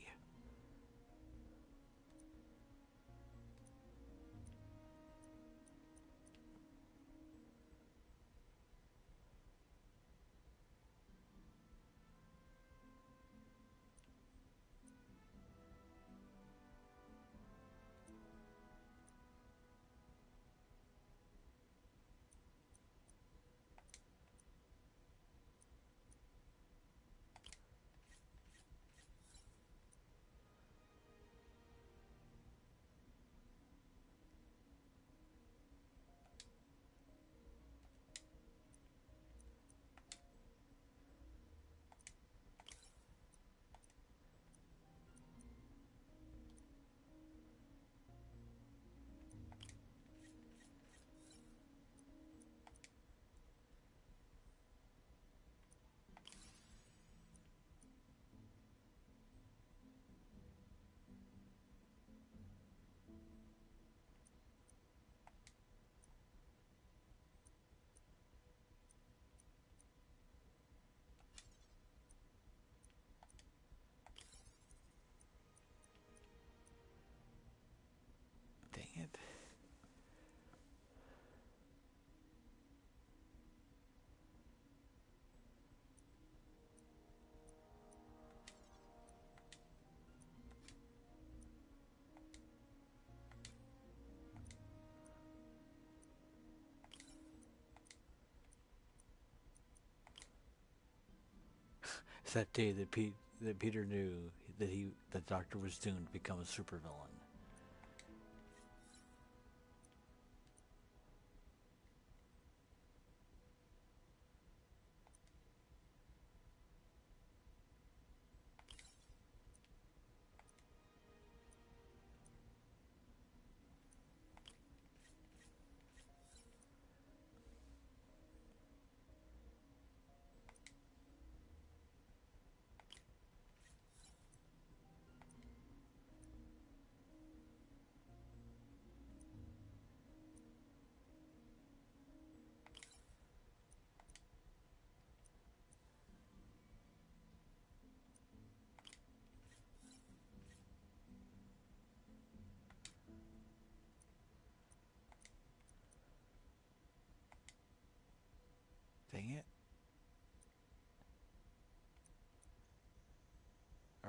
Dang it. It's that day that Peter knew that the Doctor was doomed to become a supervillain.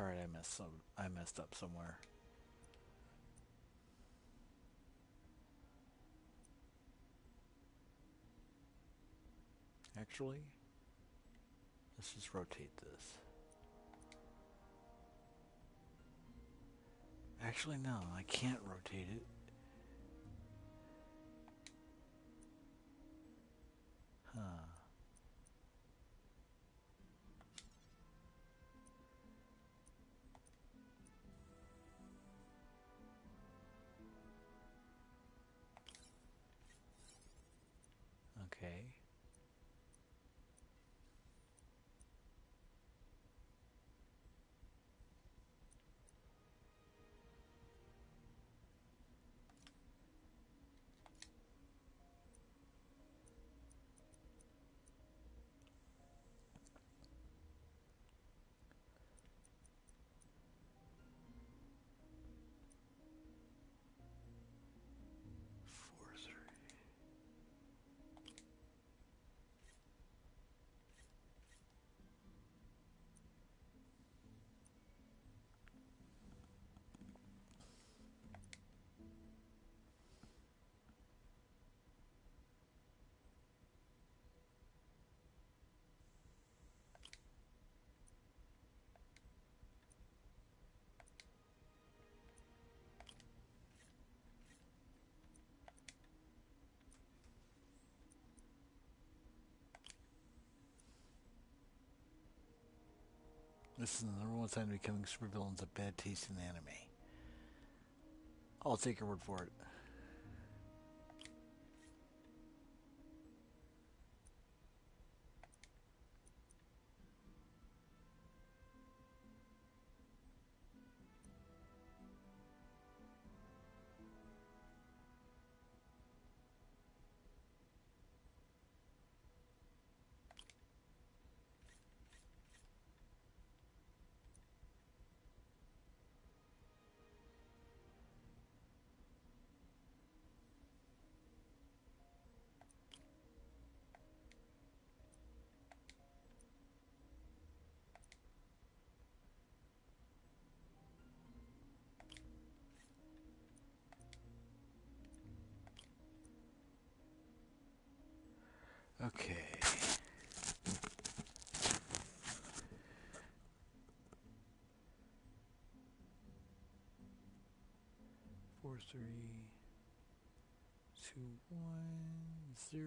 Alright, I messed up somewhere. Actually, let's just rotate this. Actually, no, I can't rotate it. Huh. Okay. This is the number one sign of becoming supervillains, a bad taste in anime. I'll take your word for it. Okay. Four, 3, 2, 1, 0.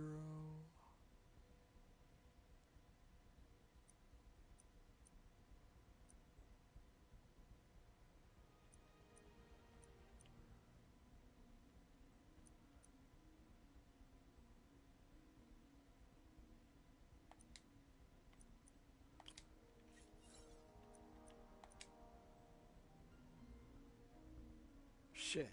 Shit.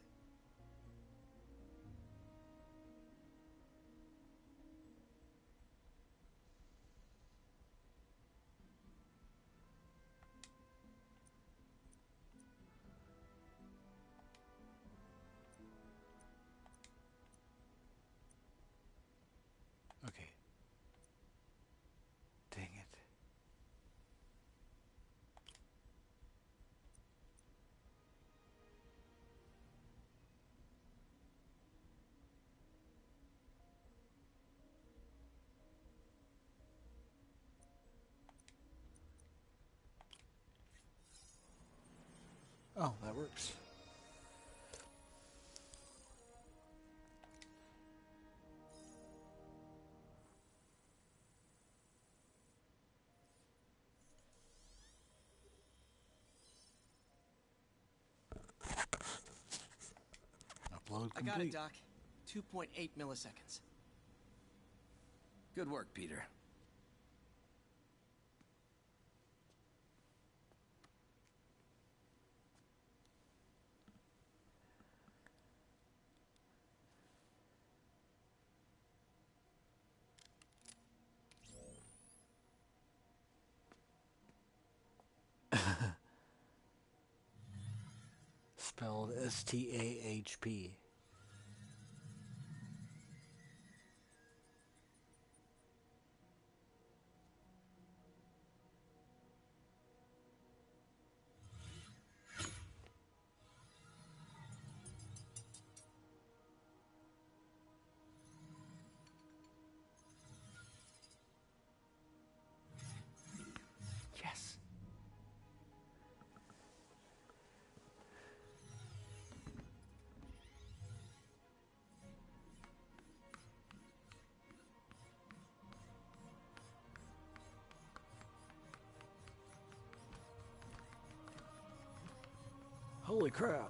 Okay. Dang it. Oh, that works. Upload complete.
I got it, Doc. 2.8 milliseconds.
Good work, Peter.
Spelled S-T-A-H-P.
Holy crap.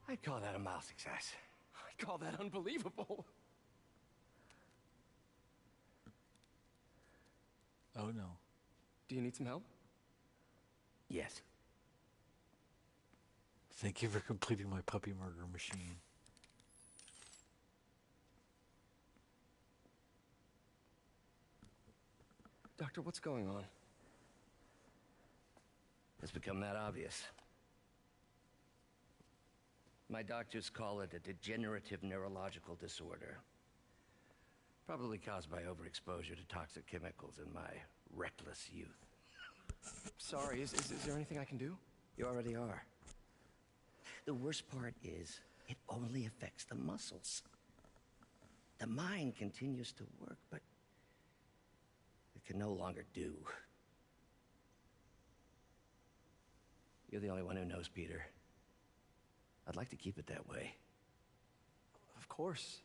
I'd call that a mild success.
I'd call that unbelievable.
Oh no.
Do you need some help?
Yes.
Thank you for completing my puppy murder machine.
Doctor, what's going on?
It's become that obvious. My doctors call it a degenerative neurological disorder. Probably caused by overexposure to toxic chemicals in my reckless youth.
Sorry, is there anything I can do?
You already are. The worst part is, it only affects the muscles. The mind continues to work, but it can no longer do. You're the only one who knows, Peter. I'd like to keep it that way.
Of course.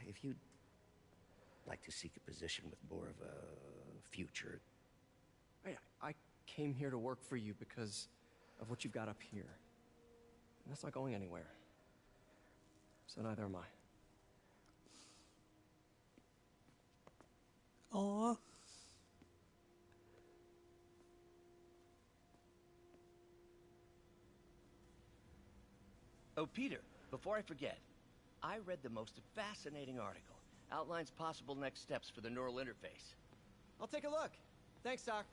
If you'd like to seek a position with more of a future.
I came here to work for you because of what you've got up here. And that's not going anywhere. So neither am I.
Aww.
Oh, Peter, before I forget, I read the most fascinating article. Outlines possible next steps for the neural interface.
I'll take a look. Thanks, Doc.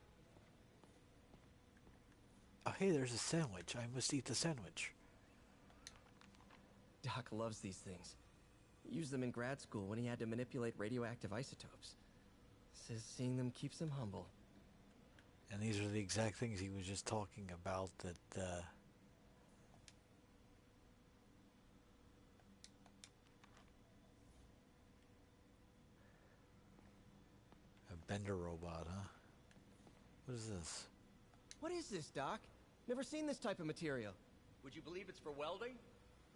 Oh, hey, there's a sandwich. I must eat the sandwich.
Doc loves these things. He used them in grad school when he had to manipulate radioactive isotopes. Says seeing them keeps him humble.
And these are the exact things he was just talking about that, a Bender robot, huh? What is this?
What is this, Doc? Never seen this type of material.
Would you believe it's for welding?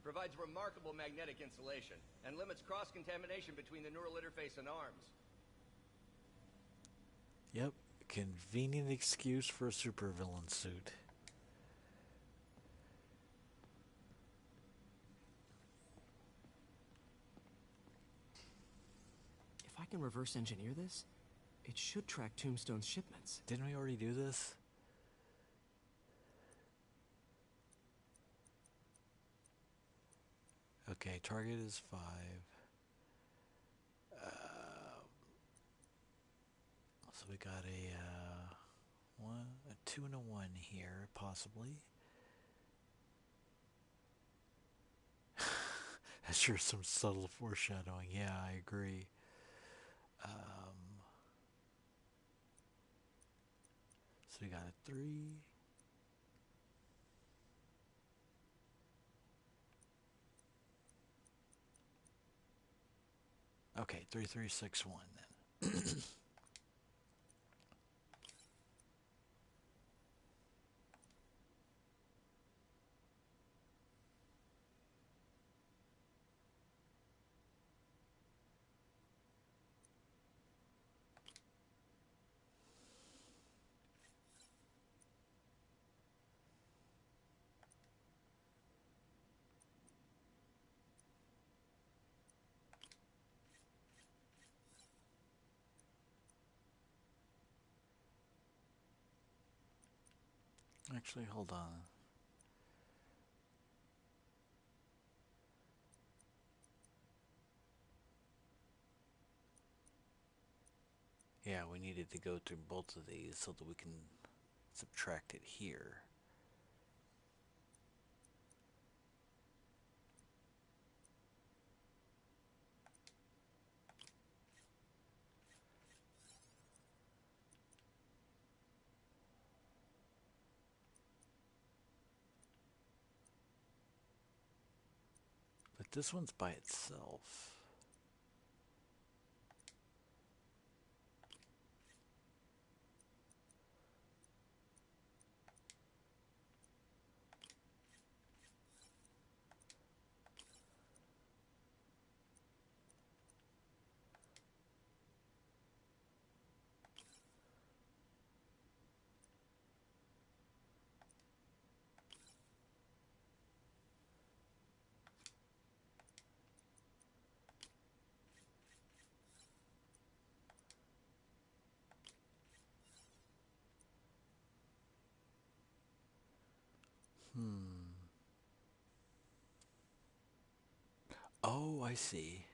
Provides remarkable magnetic insulation and limits cross-contamination between the neural interface and arms.
Yep, convenient excuse for a supervillain suit.
If I can reverse engineer this, it should track Tombstone's shipments.
Didn't we already do this? Okay, target is 5. So we got a 2 and a 1 here, possibly. That's sure some subtle foreshadowing. Yeah, I agree. So we got a 3. Okay, 3361 then. Actually, hold on. Yeah, we needed to go through both of these so that we can subtract it here. But this one's by itself. Oh, I see.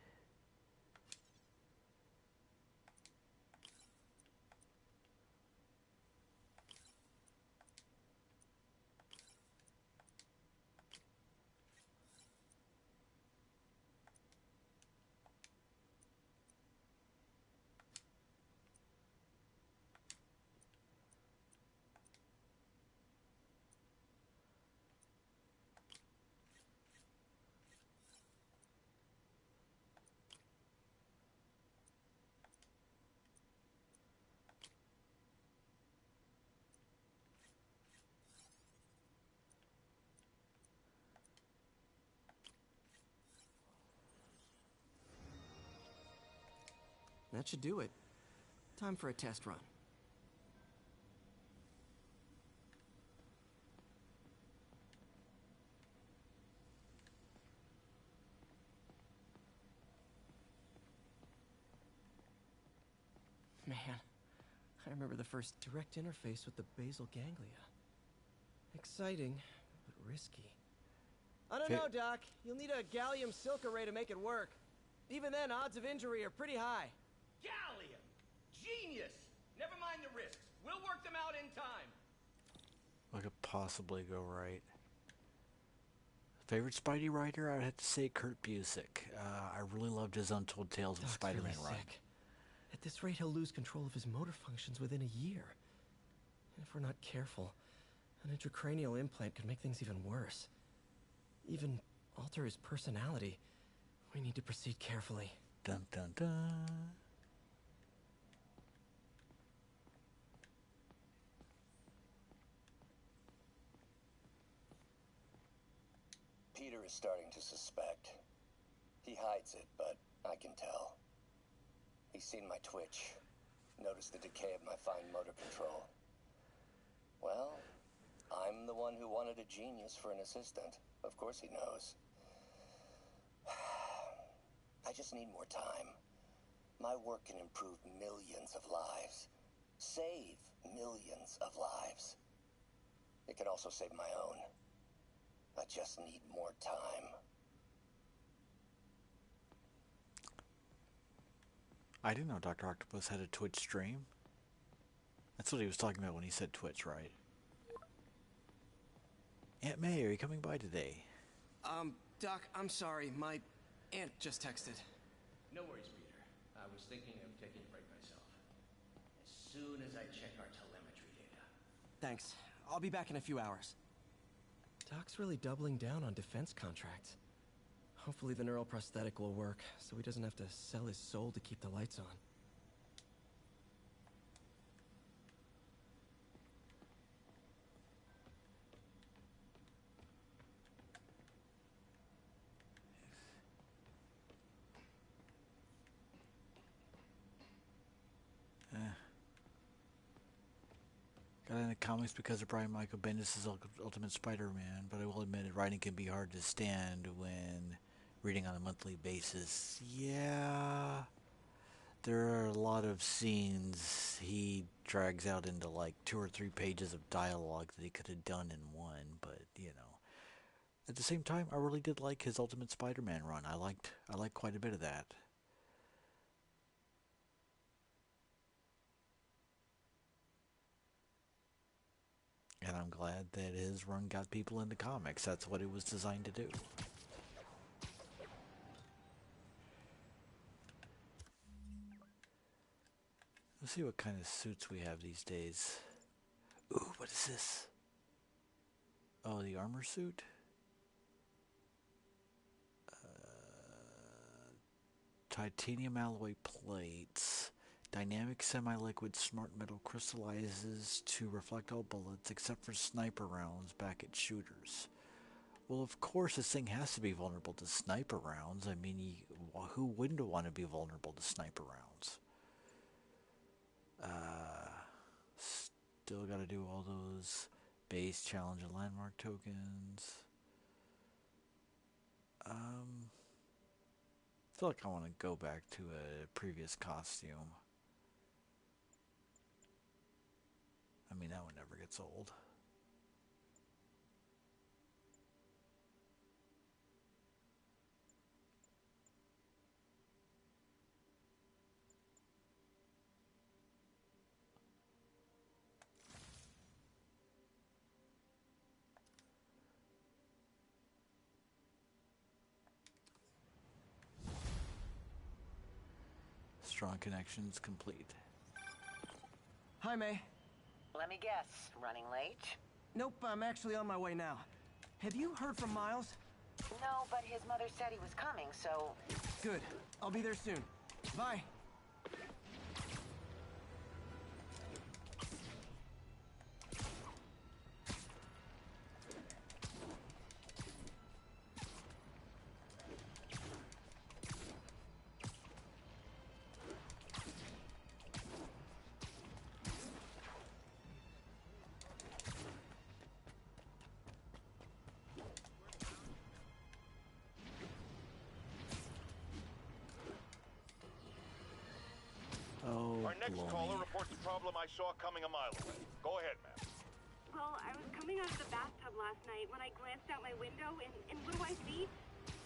That should do it. Time for a test run. Man, I remember the first direct interface with the basal ganglia. Exciting, but risky. I don't know, Doc. You'll need a gallium silk array to make it work. Even then, odds of injury are pretty high.
Gallium! Genius! Never mind the risks. We'll work them out in time.
What could possibly go right? Favorite Spidey writer? I'd have to say Kurt Busiek. I really loved his Untold Tales of Spider-Man run.
At this rate, he'll lose control of his motor functions within a year. And if we're not careful, an intracranial implant could make things even worse. Even alter his personality. We need to proceed carefully.
Dun dun dun.
Peter is starting to suspect. He hides it, but I can tell. He's seen my twitch, noticed the decay of my fine motor control. Well, I'm the one who wanted a genius for an assistant. Of course he knows. I just need more time. My work can improve millions of lives. Save millions of lives. It can also save my own. I just need more time.
I didn't know Dr. Octopus had a Twitch stream. That's what he was talking about when he said Twitch, right? Aunt May, are you coming by today?
Doc, I'm sorry. My aunt just texted.
No worries, Peter. I was thinking of taking a break myself. As soon as I check our telemetry data.
Thanks. I'll be back in a few hours. Doc's really doubling down on defense contracts. Hopefully the neural prosthetic will work, so he doesn't have to sell his soul to keep the lights on.
Got into comics because of Brian Michael Bendis' Ultimate Spider-Man, but I will admit it, writing can be hard to stand when reading on a monthly basis. Yeah, there are a lot of scenes he drags out into like 2 or 3 pages of dialogue that he could have done in one, but you know. At the same time, I really did like his Ultimate Spider-Man run. I liked quite a bit of that. And I'm glad that his run got people into comics. That's what it was designed to do. Let's see what kind of suits we have these days. Ooh, what is this? Oh, the armor suit? Titanium alloy plates. Dynamic semi-liquid smart metal crystallizes to reflect all bullets except for sniper rounds back at shooters. Well, of course this thing has to be vulnerable to sniper rounds. I mean, who wouldn't want to be vulnerable to sniper rounds? Still got to do all those base challenge and landmark tokens. I feel like I want to go back to a previous costume. I mean, that one never gets old. Strong connections complete.
Hi, May.
Let me guess, running late?
Nope, I'm actually on my way now. Have you heard from Miles?
No, but his mother said he was coming, so...
Good. I'll be there soon. Bye.
Our next caller reports a problem I saw coming a mile away. Go ahead, ma'am.
Well, I was coming out of the bathtub last night when I glanced out my window, and what do I see?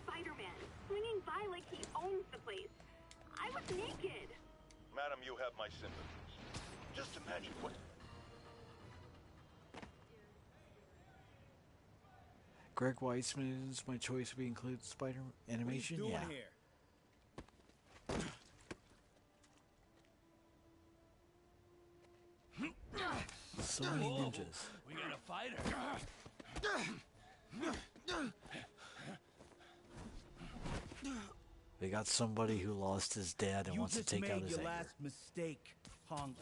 Spider-Man, swinging by like he owns the place. I was naked.
Madam, you have my sympathies. Just imagine what...
Greg Weisman's My Choice to be included Spider animation?
What are you
Yeah.
doing here?
So many ninjas.
We got a fighter.
We got somebody who lost his dad and wants to take out his
your
anger.
last mistake, punk.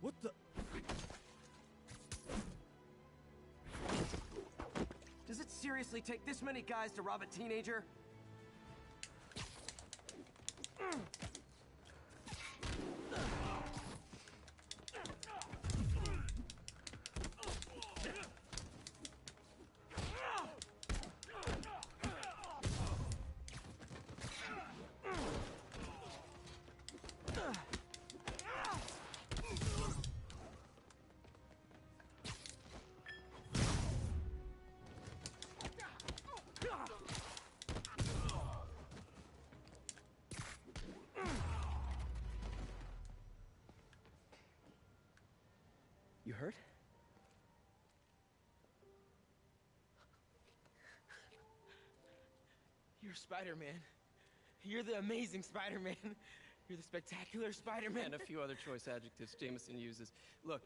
What the?
Does it seriously take this many guys to rob a teenager? You hurt?
You're Spider-Man. You're the amazing Spider-Man. You're the spectacular Spider-Man.
And a few other choice adjectives Jameson uses. Look,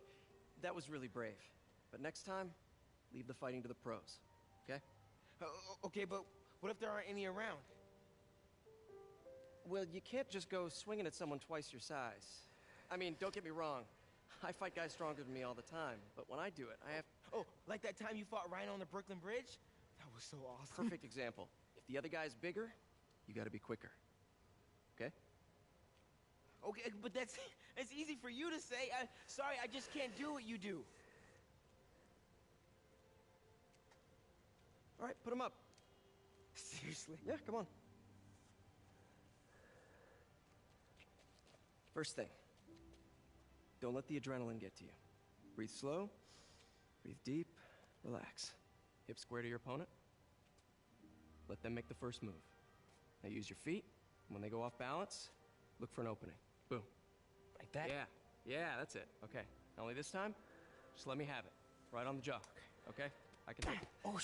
that was really brave. But next time, leave the fighting to the pros, okay?
Okay, but what if there aren't any around?
Well, you can't just go swinging at someone twice your size. I mean, don't get me wrong. I fight guys stronger than me all the time, but when I do it, I have...
Oh, like that time you fought Rhino on the Brooklyn Bridge? That was so awesome.
Perfect example. If the other guy's bigger, you gotta be quicker. Okay?
Okay, but that's easy for you to say. Sorry, I just can't do what you do.
All right, put him up.
Seriously?
Yeah, come on. First thing. Don't let the adrenaline get to you. Breathe slow, breathe deep, relax. Hip square to your opponent. Let them make the first move. Now use your feet. When they go off balance, look for an opening. Boom.
Like that?
Yeah, that's it. Okay. Only this time, just let me have it. Right on the jaw. Okay? I can take it.
Oh,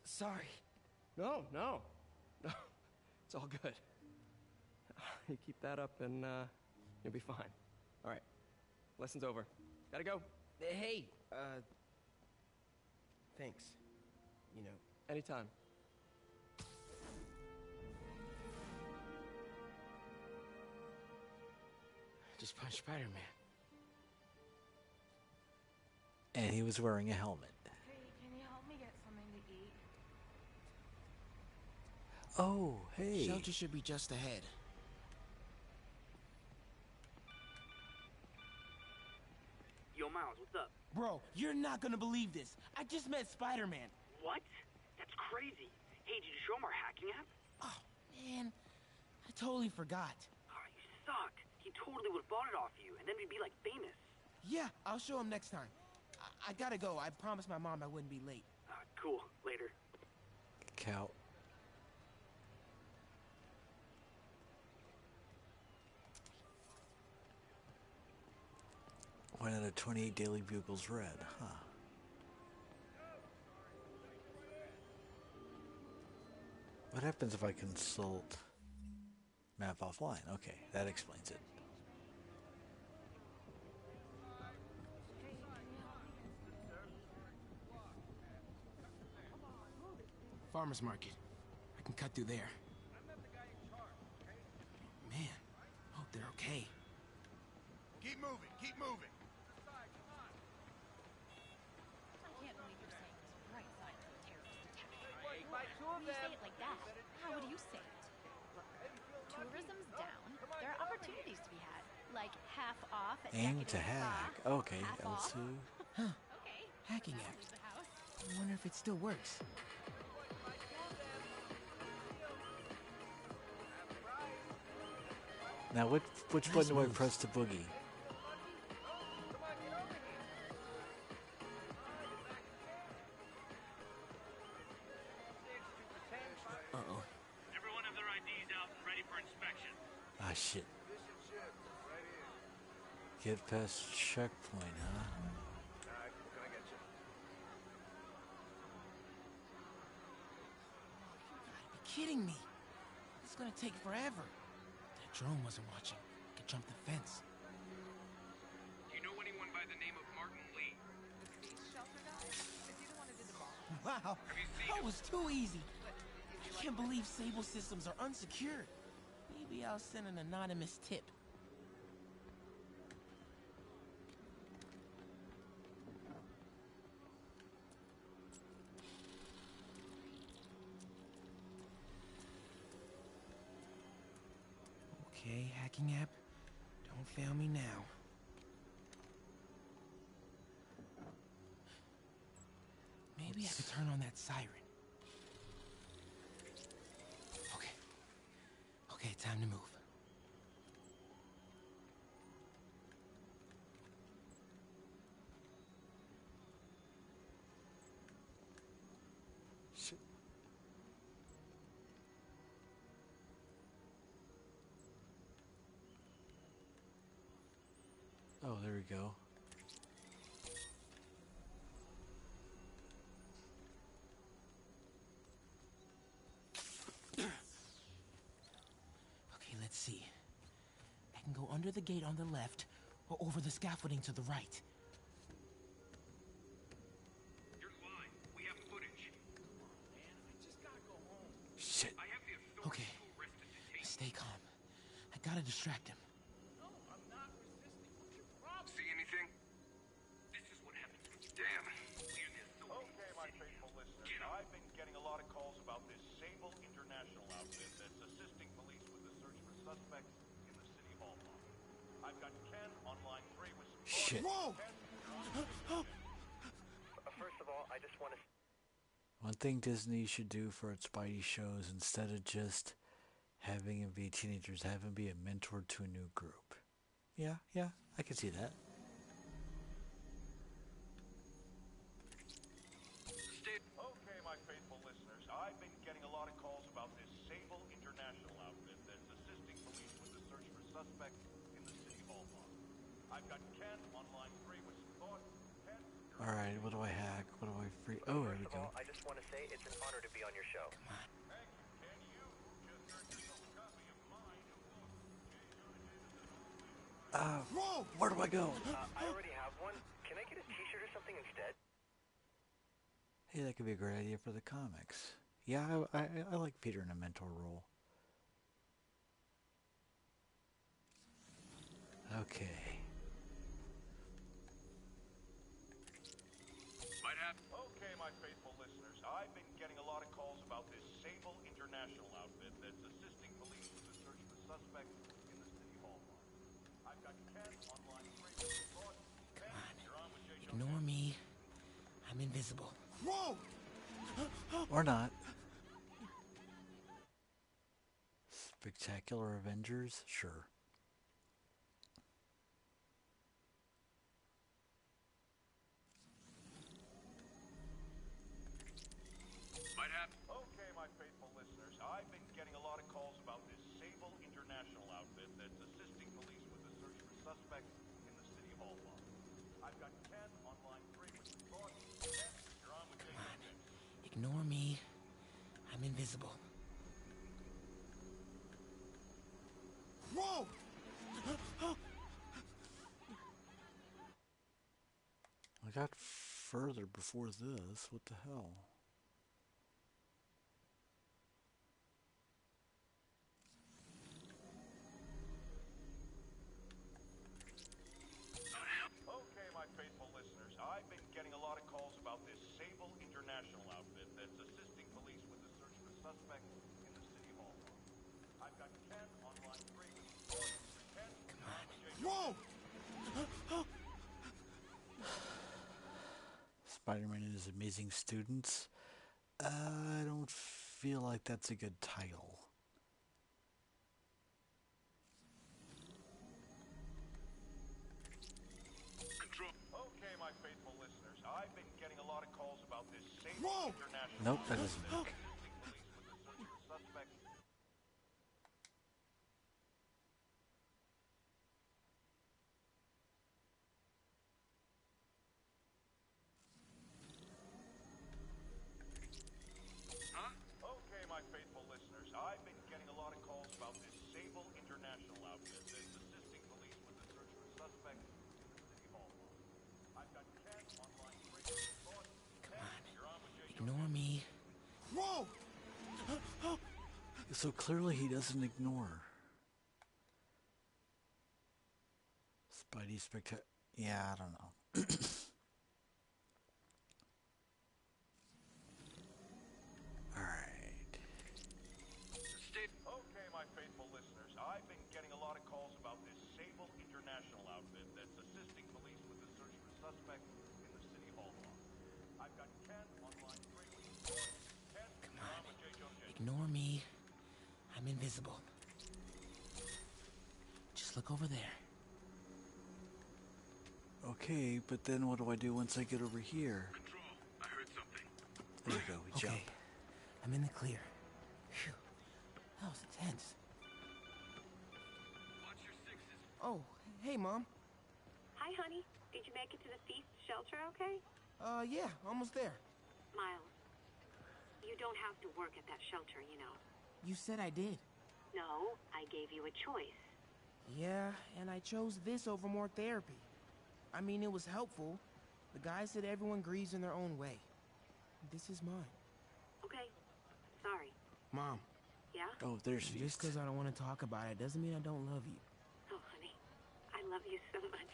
sorry.
No. It's all good. You keep that up and you'll be fine. All right. Lesson's over. Gotta go.
Hey, thanks. You know.
Anytime.
Just punch Spider-Man.
And he was wearing a helmet.
Hey, can you help me get something to eat?
Oh, hey.
Shelter should be just ahead.
Yo, Miles, what's up?
Bro, you're not gonna believe this. I just met Spider-Man.
What? That's crazy. Hey, did you show him our hacking app?
Oh, man. I totally forgot.
Oh, you suck. He totally would have bought it off you, and then we'd be, like, famous.
Yeah, I'll show him next time. I gotta go. I promised my mom I wouldn't be late.
Cool. Later.
Cow. One out of 28 Daily Bugles read, huh? What happens if I consult Map offline. Okay, that explains it.
Farmer's market. I can cut through there. Man, hope they're okay.
Keep moving, keep moving.
I can't believe you're saying this right side of a terrorist attack. When you say it like that, how would you say it? Look, tourism's down. There are opportunities to be had, like half off at
Aim to
Decadent Spa,
hack. Okay,
half
L2.
off.
Huh.
Okay.
Hacking app. I wonder if it still works.
Now, which button do I press to boogie?
Uh-oh.
Everyone have their IDs out and ready for inspection.
Ah, shit. Get past checkpoint, huh?
Kidding me? It's gonna take forever. That drone wasn't watching. I could jump the fence.
Do you know anyone by the name of Martin Lee?
Wow, that was too easy. I can't believe Sable systems are unsecured. Maybe I'll send an anonymous tip. Okay, hacking app. Don't fail me now. Maybe I could turn on that siren. Okay. Okay, time to move.
Shit. Oh, there we go.
Okay, let's see. I can go under the gate on the left, or over the scaffolding to the right.
You're lying. We have footage.
Shit.
I have the authority
Okay,
to arrest and detain.
stay calm. I gotta distract him.
See anything? This is what happens when you damn. We're the authority.
Okay, my faithful listeners, I've been getting a lot of calls about this Sable International outfit that's assisting police with the search for suspects in the city hall block. I've got Ken on line 3 with some...
Shit.
Whoa!
First of all, I just want to...
One thing Disney should do for its Spidey shows, instead of just having him be teenagers, have him be a mentor to a new group. Yeah, I can see that.
Okay, my faithful listeners, I've been getting a lot of calls about this Sable International outfit that's assisting police with the search for suspects in the city hall block. I've got Ken on line 3 with some thoughts. Ken,
Alright, what do I hack? What do I free? Oh, there we
First of
go.
all, I just want to say it's an honor to be on your show.
thank you, Ken. You just earned yourself a copy of my new book.
Where do I go?
I already have one. Can I get a t-shirt or something instead?
Hey, that could be a great idea for the comics. Yeah, I like Peter in a mentor role. Okay.
Might have.
Okay, my faithful listeners, I've been getting a lot of calls about this Sable International outfit that's assisting police with the search for suspects in the city hall block. I've got Ken on line 3 with some thoughts. Ken, you're on with Jay Jones.
Ignore me. I'm invisible.
Whoa!
Or not. Spectacular Avengers? Sure.
Might have.
Okay, my faithful listeners, I've been getting a lot of calls about this Sable International outfit that's assisting police with the search for suspects in the city hall block. I've got Ken on line 3 with some thoughts. Ken, you're on with Jay Jones.
Ignore me. I'm invisible.
Whoa!
I got further before this. What the hell?
Okay, my faithful listeners, I've been getting a lot of calls about this Sable International outfit that's assisting police with the search for suspects in the City Hall. I've got Ken on line 3 with Ken.
Whoa!
Spider-Man and his amazing students. I don't feel like that's a good title.
Okay, my faithful listeners, I've been getting a lot of calls about this Sable International.
Nope, that doesn't work.
Okay, my faithful listeners, I've been getting a lot of calls about this Sable International outfit that's assisting police with the search for suspects in the City Hall. I've got Ken on line 3. Ken, you're on with Jay.
Ignore me.
Whoa!
So clearly he doesn't ignore. Spidey Spectacular. Yeah, I don't know. Alright.
Okay, my faithful listeners, I've been getting a lot of calls about this Sable International outfit that's assisting police with the search for suspects in the City Hall. I've got Ken on line 3. Ken,
Come
you're
on.
on with Jay Jones.
Ignore me. I'm invisible. Just look over there.
Okay, but then what do I do once I get over here?
Control, I heard something.
There you go, we
Okay.
jump.
I'm in the clear. Phew. That was intense.
Watch your sixes.
Oh, hey, Mom.
Hi, honey. Did you make it to the feast shelter okay?
Yeah, almost there.
Miles, you don't have to work at that shelter, you know.
You said I did.
No, I gave you a choice.
Yeah, and I chose this over more therapy. I mean, it was helpful. The guy said everyone grieves in their own way. This is mine.
Okay. Sorry.
Mom.
Yeah?
Oh, there's
Just
feast.
because I don't want to talk about it doesn't mean I don't love you.
Oh, honey. I love you so much.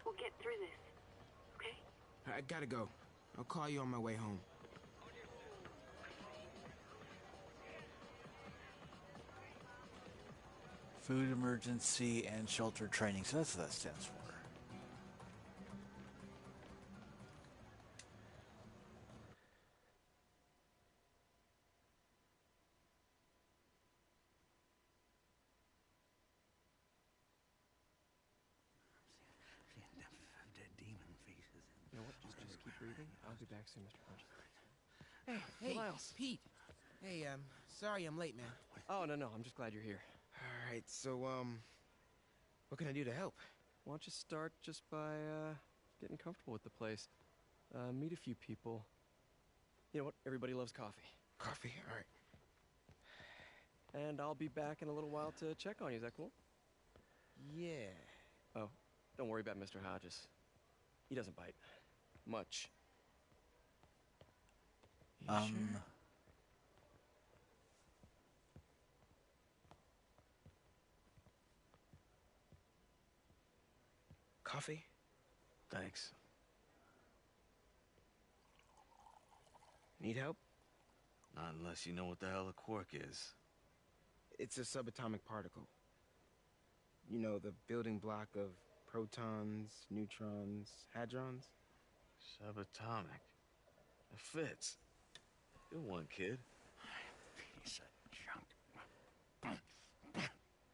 We'll get through this. Okay?
I gotta go. I'll call you on my way home.
Food emergency and shelter training. So that's what that stands for.
Dead demon faces.
You know what? Just keep breathing. I'll be back soon, Mr. Hodges.
Hey,
Miles.
Pete. Hey, sorry I'm late, man.
Oh, no, I'm just glad you're here.
All right, so, what can I do to help?
Why don't you start just by, getting comfortable with the place? Meet a few people. You know what? Everybody loves coffee.
Coffee? All right.
And I'll be back in a little while to check on you. Is that cool?
Yeah.
Oh, don't worry about Mr. Hodges. He doesn't bite. Much.
You sure? Coffee?
Thanks.
Need help?
Not unless you know what the hell a quark is.
It's a subatomic particle. You know, the building block of protons, neutrons, hadrons?
Subatomic. It fits. Good one, kid.
Piece of junk.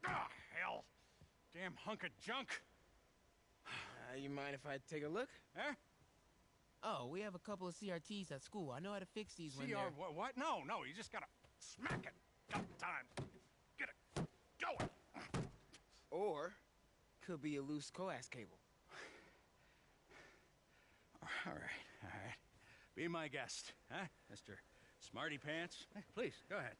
Ah, hell. Damn hunk of junk.
You mind if I take a look?
Huh?
Oh, we have a couple of CRTs at school. I know how to fix these when
CR,
they're...
what? No, you just gotta smack it a couple times. Get it going.
Or, could be a loose coax cable.
All right. Be my guest, huh, Mr. Smarty Pants? Please, go ahead.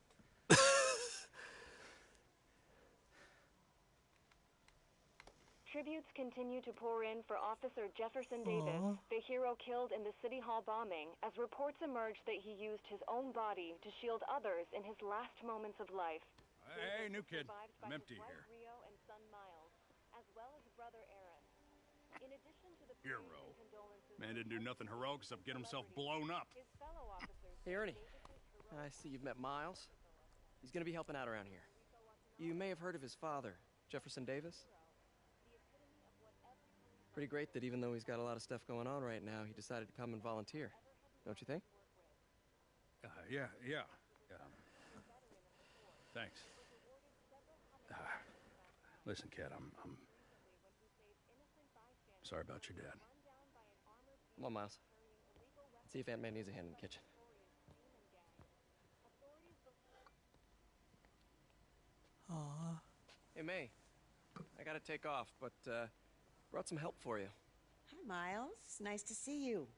Tributes continue to pour in for Officer Jefferson Davis, the hero killed in the City Hall bombing, as reports emerge that he used his own body to shield others in his last moments of life.
Hey, new kid. I'm empty here.
Rio and son Miles, as well as brother Aaron. In addition to the
Hero. Man didn't do nothing heroic except get himself blown up.
his fellow officers,
Hey, Ernie. I see you've met Miles. He's gonna be helping out around here. You may have heard of his father, Jefferson Davis. Pretty great that even though he's got a lot of stuff going on right now, he decided to come and volunteer. Don't you think?
Yeah. Thanks. Listen, kid, I'm sorry about your dad.
Come on, Miles. Let's see if Aunt May needs a hand in the kitchen.
Aww.
Hey, May. I gotta take off, but, brought some help for you.
Hi, Miles. Nice to see you.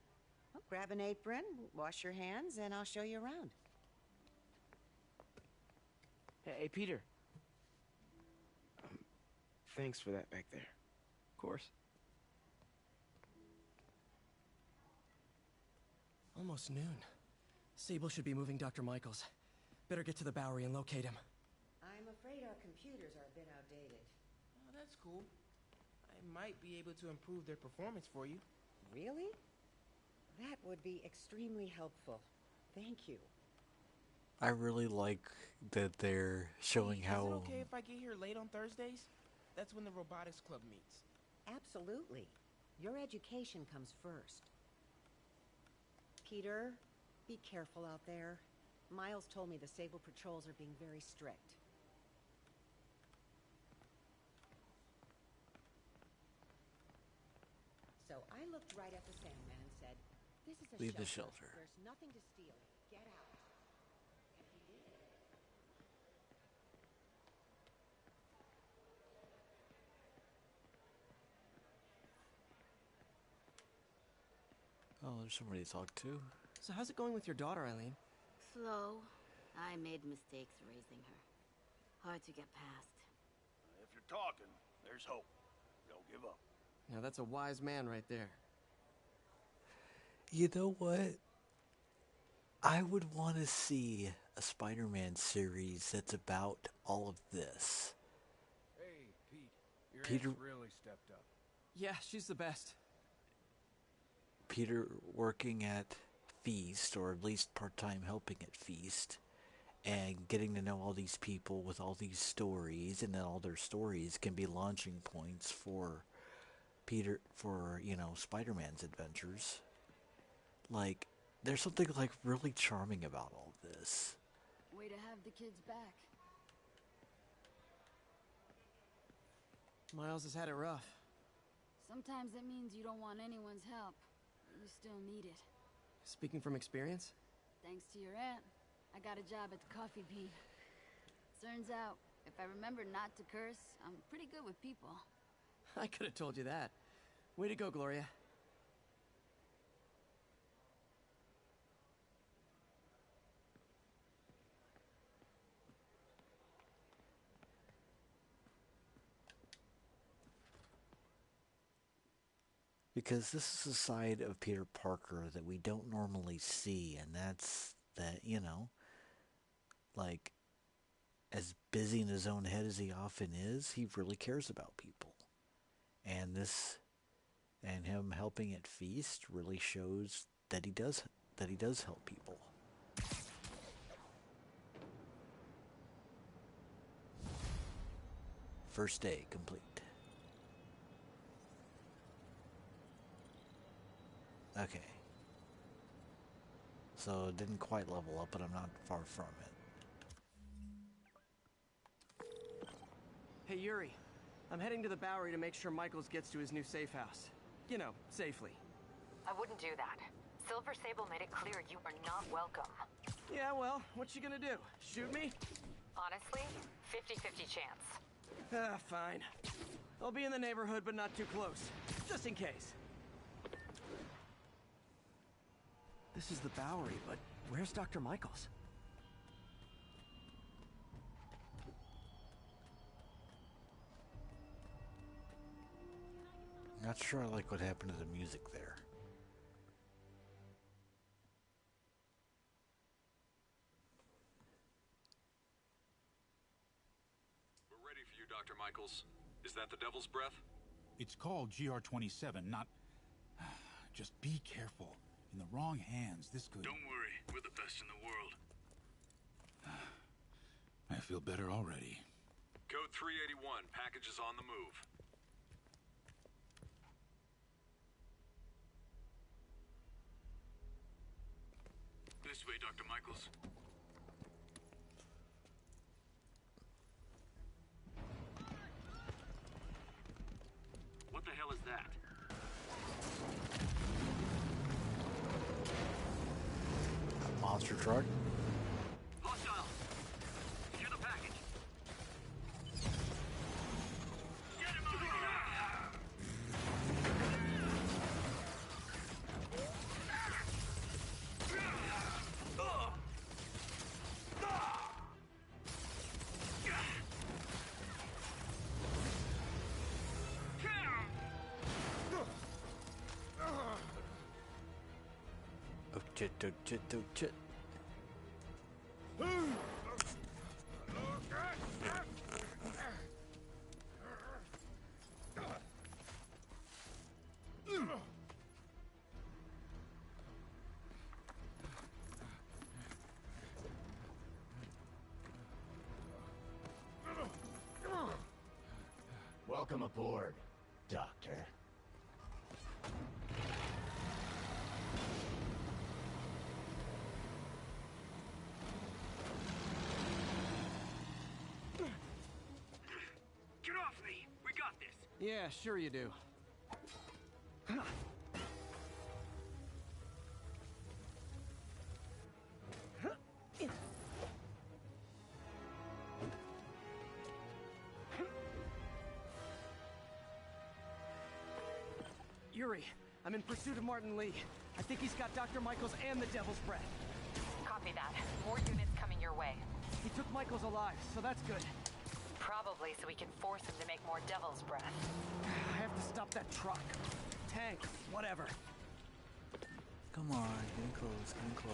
Well, grab an apron, wash your hands, and I'll show you around.
Hey, Peter. Thanks for that back there.
Of course. Almost noon. Sable should be moving Dr. Michaels. Better get to the Bowery and locate him.
I'm afraid our computers are a bit outdated.
Oh, that's cool. I might be able to improve their performance for you.
Really? That would be extremely helpful. Thank you.
I really like that they're showing
Is
how...
it okay if I get here late on Thursdays? That's when the robotics club meets.
Absolutely. Your education comes first. Peter, be careful out there. Miles told me the Sable patrols are being very strict. So I looked right at the Sandman and said, this is a
Leave the shelter.
There's nothing to steal. Get out. And he did.
Oh, there's somebody to talk to.
So how's it going with your daughter, Eileen?
Slow. I made mistakes raising her. Hard to get past.
If you're talking, there's hope. Don't give up.
Now that's a wise man right there.
You know what? I would want to see a Spider-Man series that's about all of this.
Hey, Pete. Your
Peter-
aunt's really stepped up.
Yeah, she's the best.
Peter working at Feast, or at least part-time helping at Feast, and getting to know all these people with all these stories, and then all their stories can be launching points for Peter, for, you know, Spider-Man's adventures. Like, there's something, like, really charming about all this.
Way to have the kids back.
Miles has had it rough.
Sometimes it means you don't want anyone's help, but you still need it.
Speaking from experience?
Thanks to your aunt, I got a job at the Coffee Bean. Turns out, if I remember not to curse, I'm pretty good with people.
I could have told you that. Way to go, Gloria.
Because this is a side of Peter Parker that we don't normally see, and that's that, you know, like, as busy in his own head as he often is, he really cares about people. And this, and him helping at Feast really shows that he does help people. First day complete. Okay. So it didn't quite level up, but I'm not far from it.
Hey, Yuri. I'm heading to the Bowery to make sure Michaels gets to his new safe house. You know, safely.
I wouldn't do that. Silver Sable made it clear you are not welcome.
Yeah, well, what's she gonna do? Shoot me?
Honestly, 50-50 chance.
Ah, fine. I'll be in the neighborhood, but not too close. Just in case. This is the Bowery, but where's Dr. Michaels?
Not sure I like what happened to the music there.
We're ready for you, Dr. Michaels. Is that the Devil's Breath?
It's called GR-27, not... Just be careful. In the wrong hands, this could...
Don't worry, we're the best in the world.
I feel better already.
Code 381, package is on the move. This way, Dr. Michaels. What the hell is that?
Monster truck?
Hostile! Secure the package. Get him out of here!
Oh shit, oh shit, oh shit.
Welcome aboard, Doctor.
Get off me! We got this!
Yeah, sure you do. Yuri, I'm in pursuit of Martin Lee. I think he's got Dr. Michaels and the Devil's Breath.
Copy that. More units coming your way.
He took Michaels alive, so that's good.
Probably so we can force him to make more Devil's Breath.
I have to stop that truck. Tank, whatever.
Come on, getting close, getting close.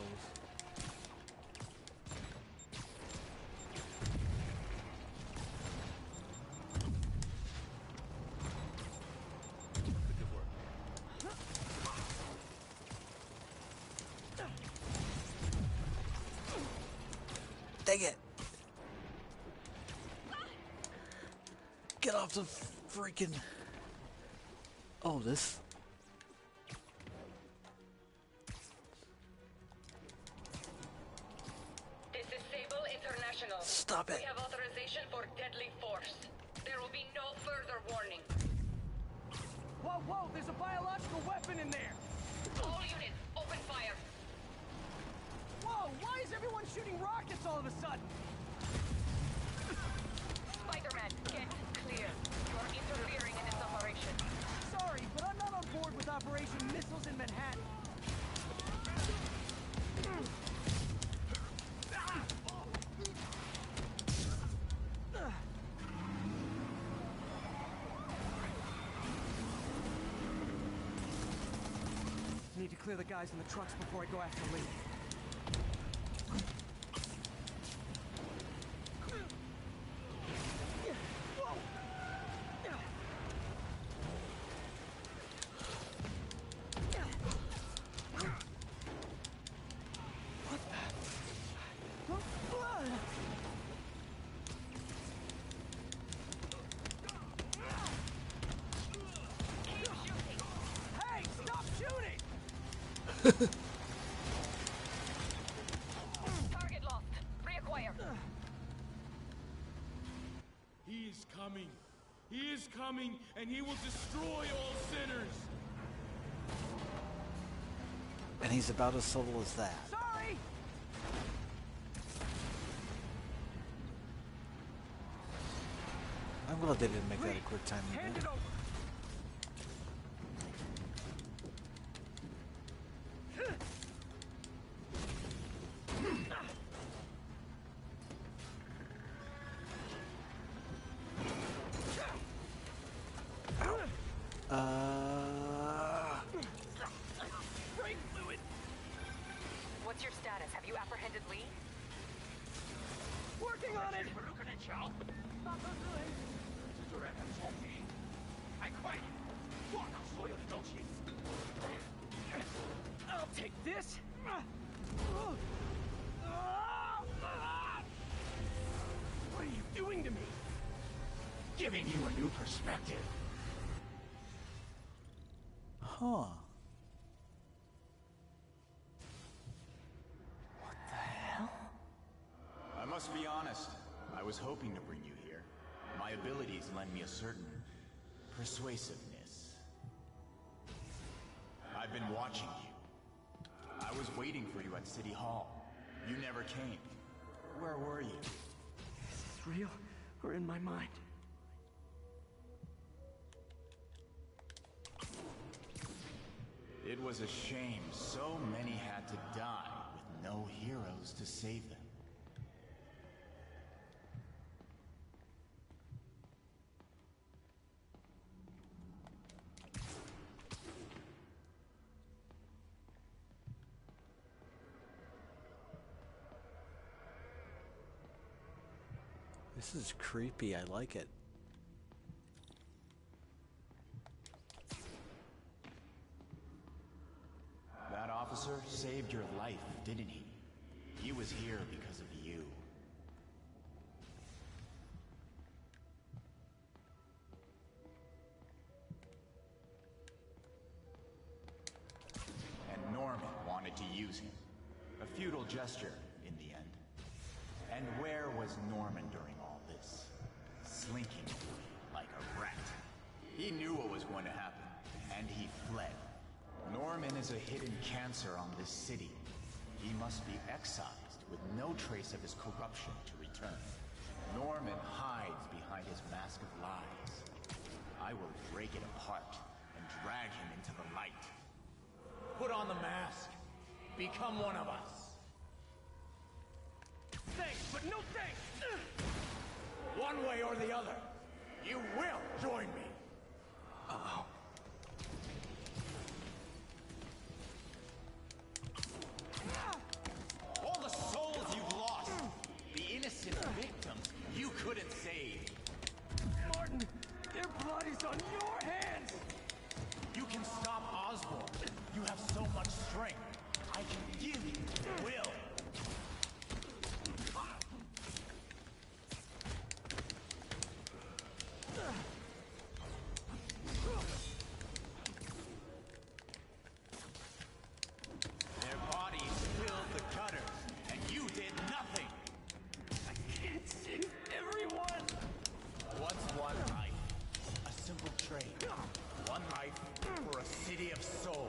Dang it! Get off the freaking... Oh, this...
This is Sable International.
Stop it.
We have authorization for deadly force. There will be no further warning.
Whoa, whoa, there's a biological weapon in there!
All units, open fire.
Whoa, why is everyone shooting rockets all of a sudden?
Spider-Man, get clear. You're interfering in this operation.
Sorry, but I'm not on board with Operation Missiles in Manhattan. Need to clear the guys in the trucks before I go after Lee. Hey, stop shooting!
Target lost. Reacquire.
He is coming. He is coming, and he will destroy all sinners.
And he's about as subtle as that.
Sorry!
I'm glad they didn't make that a quick time
Hand
event.
it over!
dead!
I'll take this. What are you doing to me?
Giving you a new perspective.
Huh.
I must be honest. I was hoping to bring you here. My abilities lend me a certain persuasiveness. I've been watching you. I was waiting for you at City Hall. You never came. Where were you?
Is this real or in my mind?
It was a shame so many had to die with no heroes to save them.
This is creepy. I like it.
That officer saved your life, didn't he? He was here because of you. And Norman wanted to use him. A futile gesture, in the end. And where was Norman during all this? Slinking away like a rat. He knew what was going to happen, and he fled. Norman is a hidden cancer on this city. He must be excised with no trace of his corruption to return. Norman hides behind his mask of lies. I will break it apart and drag him into the light. Put on the mask. Become one of us.
Thanks, but no thanks!
One way or the other, you will join me.
Uh-oh.
All the souls you've lost, the innocent victims you couldn't save.
Martin, their blood is on your hands!
You can stop Osborn. You have so much strength. I can give you will. Their bodies filled the gutters, and you did nothing.
I can't save everyone!
What's one life? A simple trade. One life for a city of souls.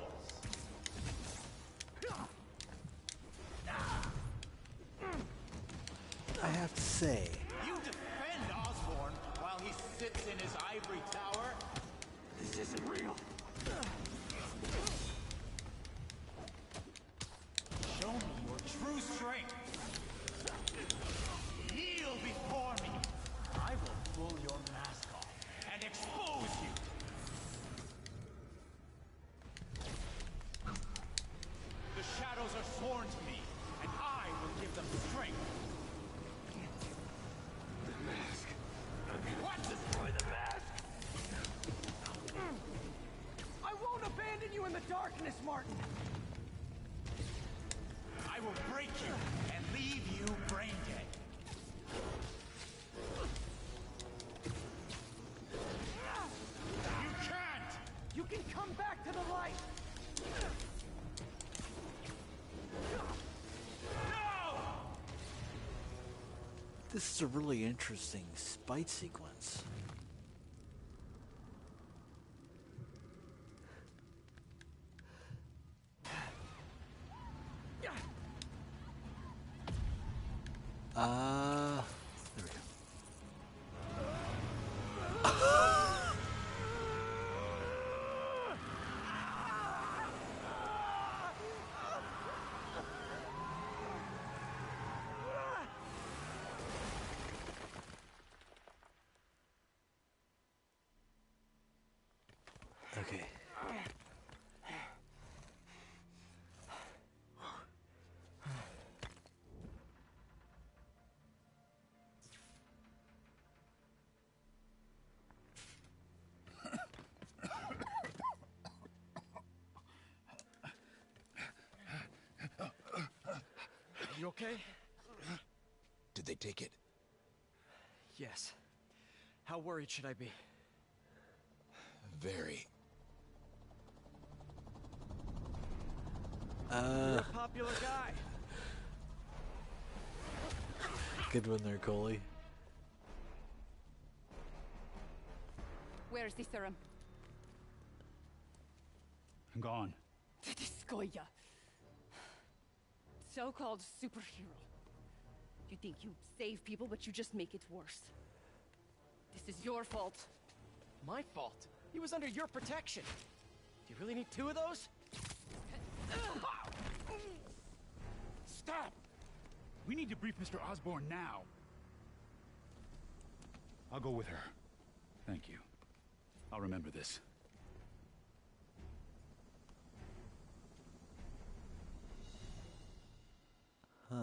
I have to say,
You defend Osborn while he sits in his ivory tower?
This isn't real.
Show me your true strength. Kneel before me. I will pull your mask off and expose you. The shadows are sworn to me, and I will give them strength.
The mask.
What?
Destroy the mask! I won't abandon you in the darkness, Martin!
I will break you and leave you brain dead. You can't!
You can come back to the light!
No!
this is a really interesting fight sequence. There we go.
okay?
Did they take it?
Yes. How worried should I be?
Very.
You're a popular guy.
Good one there, Coley.
Where's the serum?
I'm gone.
Skoya. So-called superhero. You think you save people, but you just make it worse. This is your fault.
My fault? He was under your protection. Do you really need 2 of those?
Stop! We need to brief Mr. Osborn now. I'll go with her. Thank you. I'll remember this.
Huh.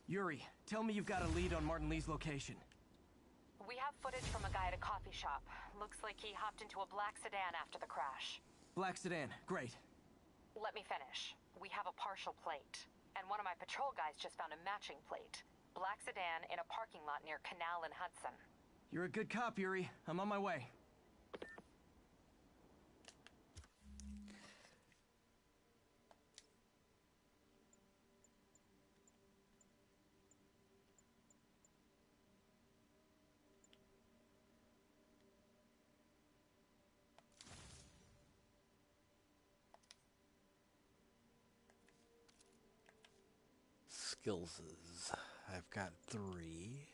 Yuri, tell me you've got a lead on Martin Lee's location.
We have footage from a guy at a coffee shop. Looks like he hopped into a black sedan after the crash.
Black sedan, great.
Let me finish. We have a partial plate. And one of my patrol guys just found a matching plate. Black sedan in a parking lot near Canal and Hudson.
You're a good cop, Yuri. I'm on my way.
Skillses. I've got 3.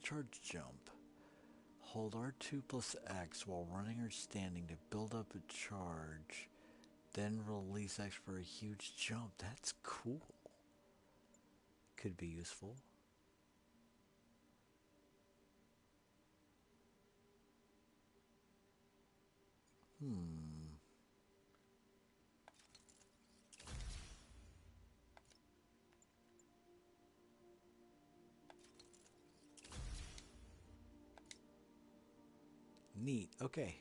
Charge jump. Hold R2 plus X while running or standing to build up a charge. Then release X for a huge jump. That's cool. Could be useful. Neat. Okay.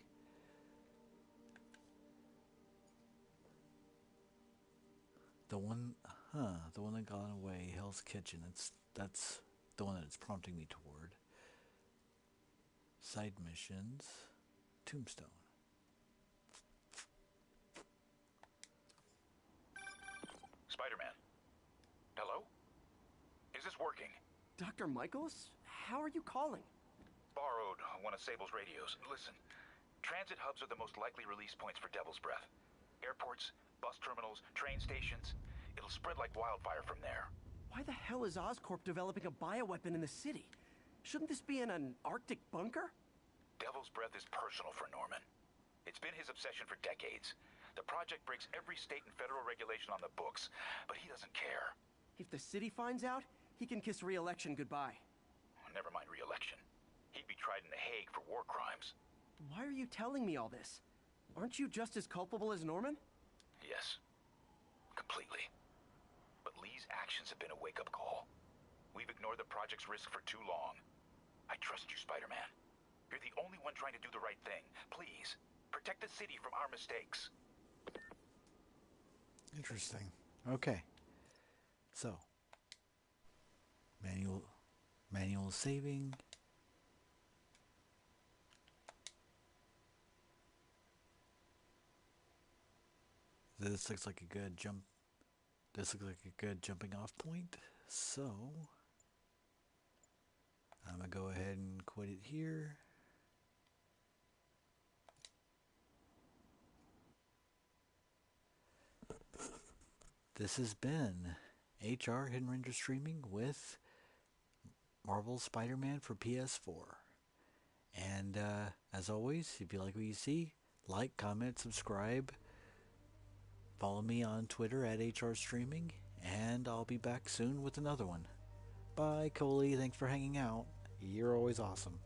The one that got away, Hell's Kitchen. That's the one that it's prompting me toward. Side missions. Tombstone.
Spider-Man. Hello? Is this working?
Dr. Michaels? How are you calling?
Borrowed one of Sable's radios. Listen, transit hubs are the most likely release points for Devil's Breath. Airports, bus terminals, train stations. It'll spread like wildfire from there.
Why the hell is Oscorp developing a bioweapon in the city? Shouldn't this be in an Arctic bunker?
Devil's Breath is personal for Norman. It's been his obsession for decades. The project breaks every state and federal regulation on the books, but he doesn't care.
If the city finds out, he can kiss re-election goodbye.
Never mind re-election. He'd be tried in The Hague for war crimes.
Why are you telling me all this? Aren't you just as culpable as Norman?
Yes. Completely. But Lee's actions have been a wake-up call. We've ignored the project's risk for too long. I trust you, Spider-Man. You're the only one trying to do the right thing. Please, protect the city from our mistakes.
Interesting. Okay. So, manual saving. This looks like a good jump. This looks like a good jumping off point. So, I'm gonna go ahead and quit it here. This has been HR Hidden Ranger Streaming with Marvel's Spider-Man for PS4. And as always, if you like what you see, like, comment, subscribe. Follow me on Twitter at HR Streaming, and I'll be back soon with another one. Bye, Coley. Thanks for hanging out. You're always awesome.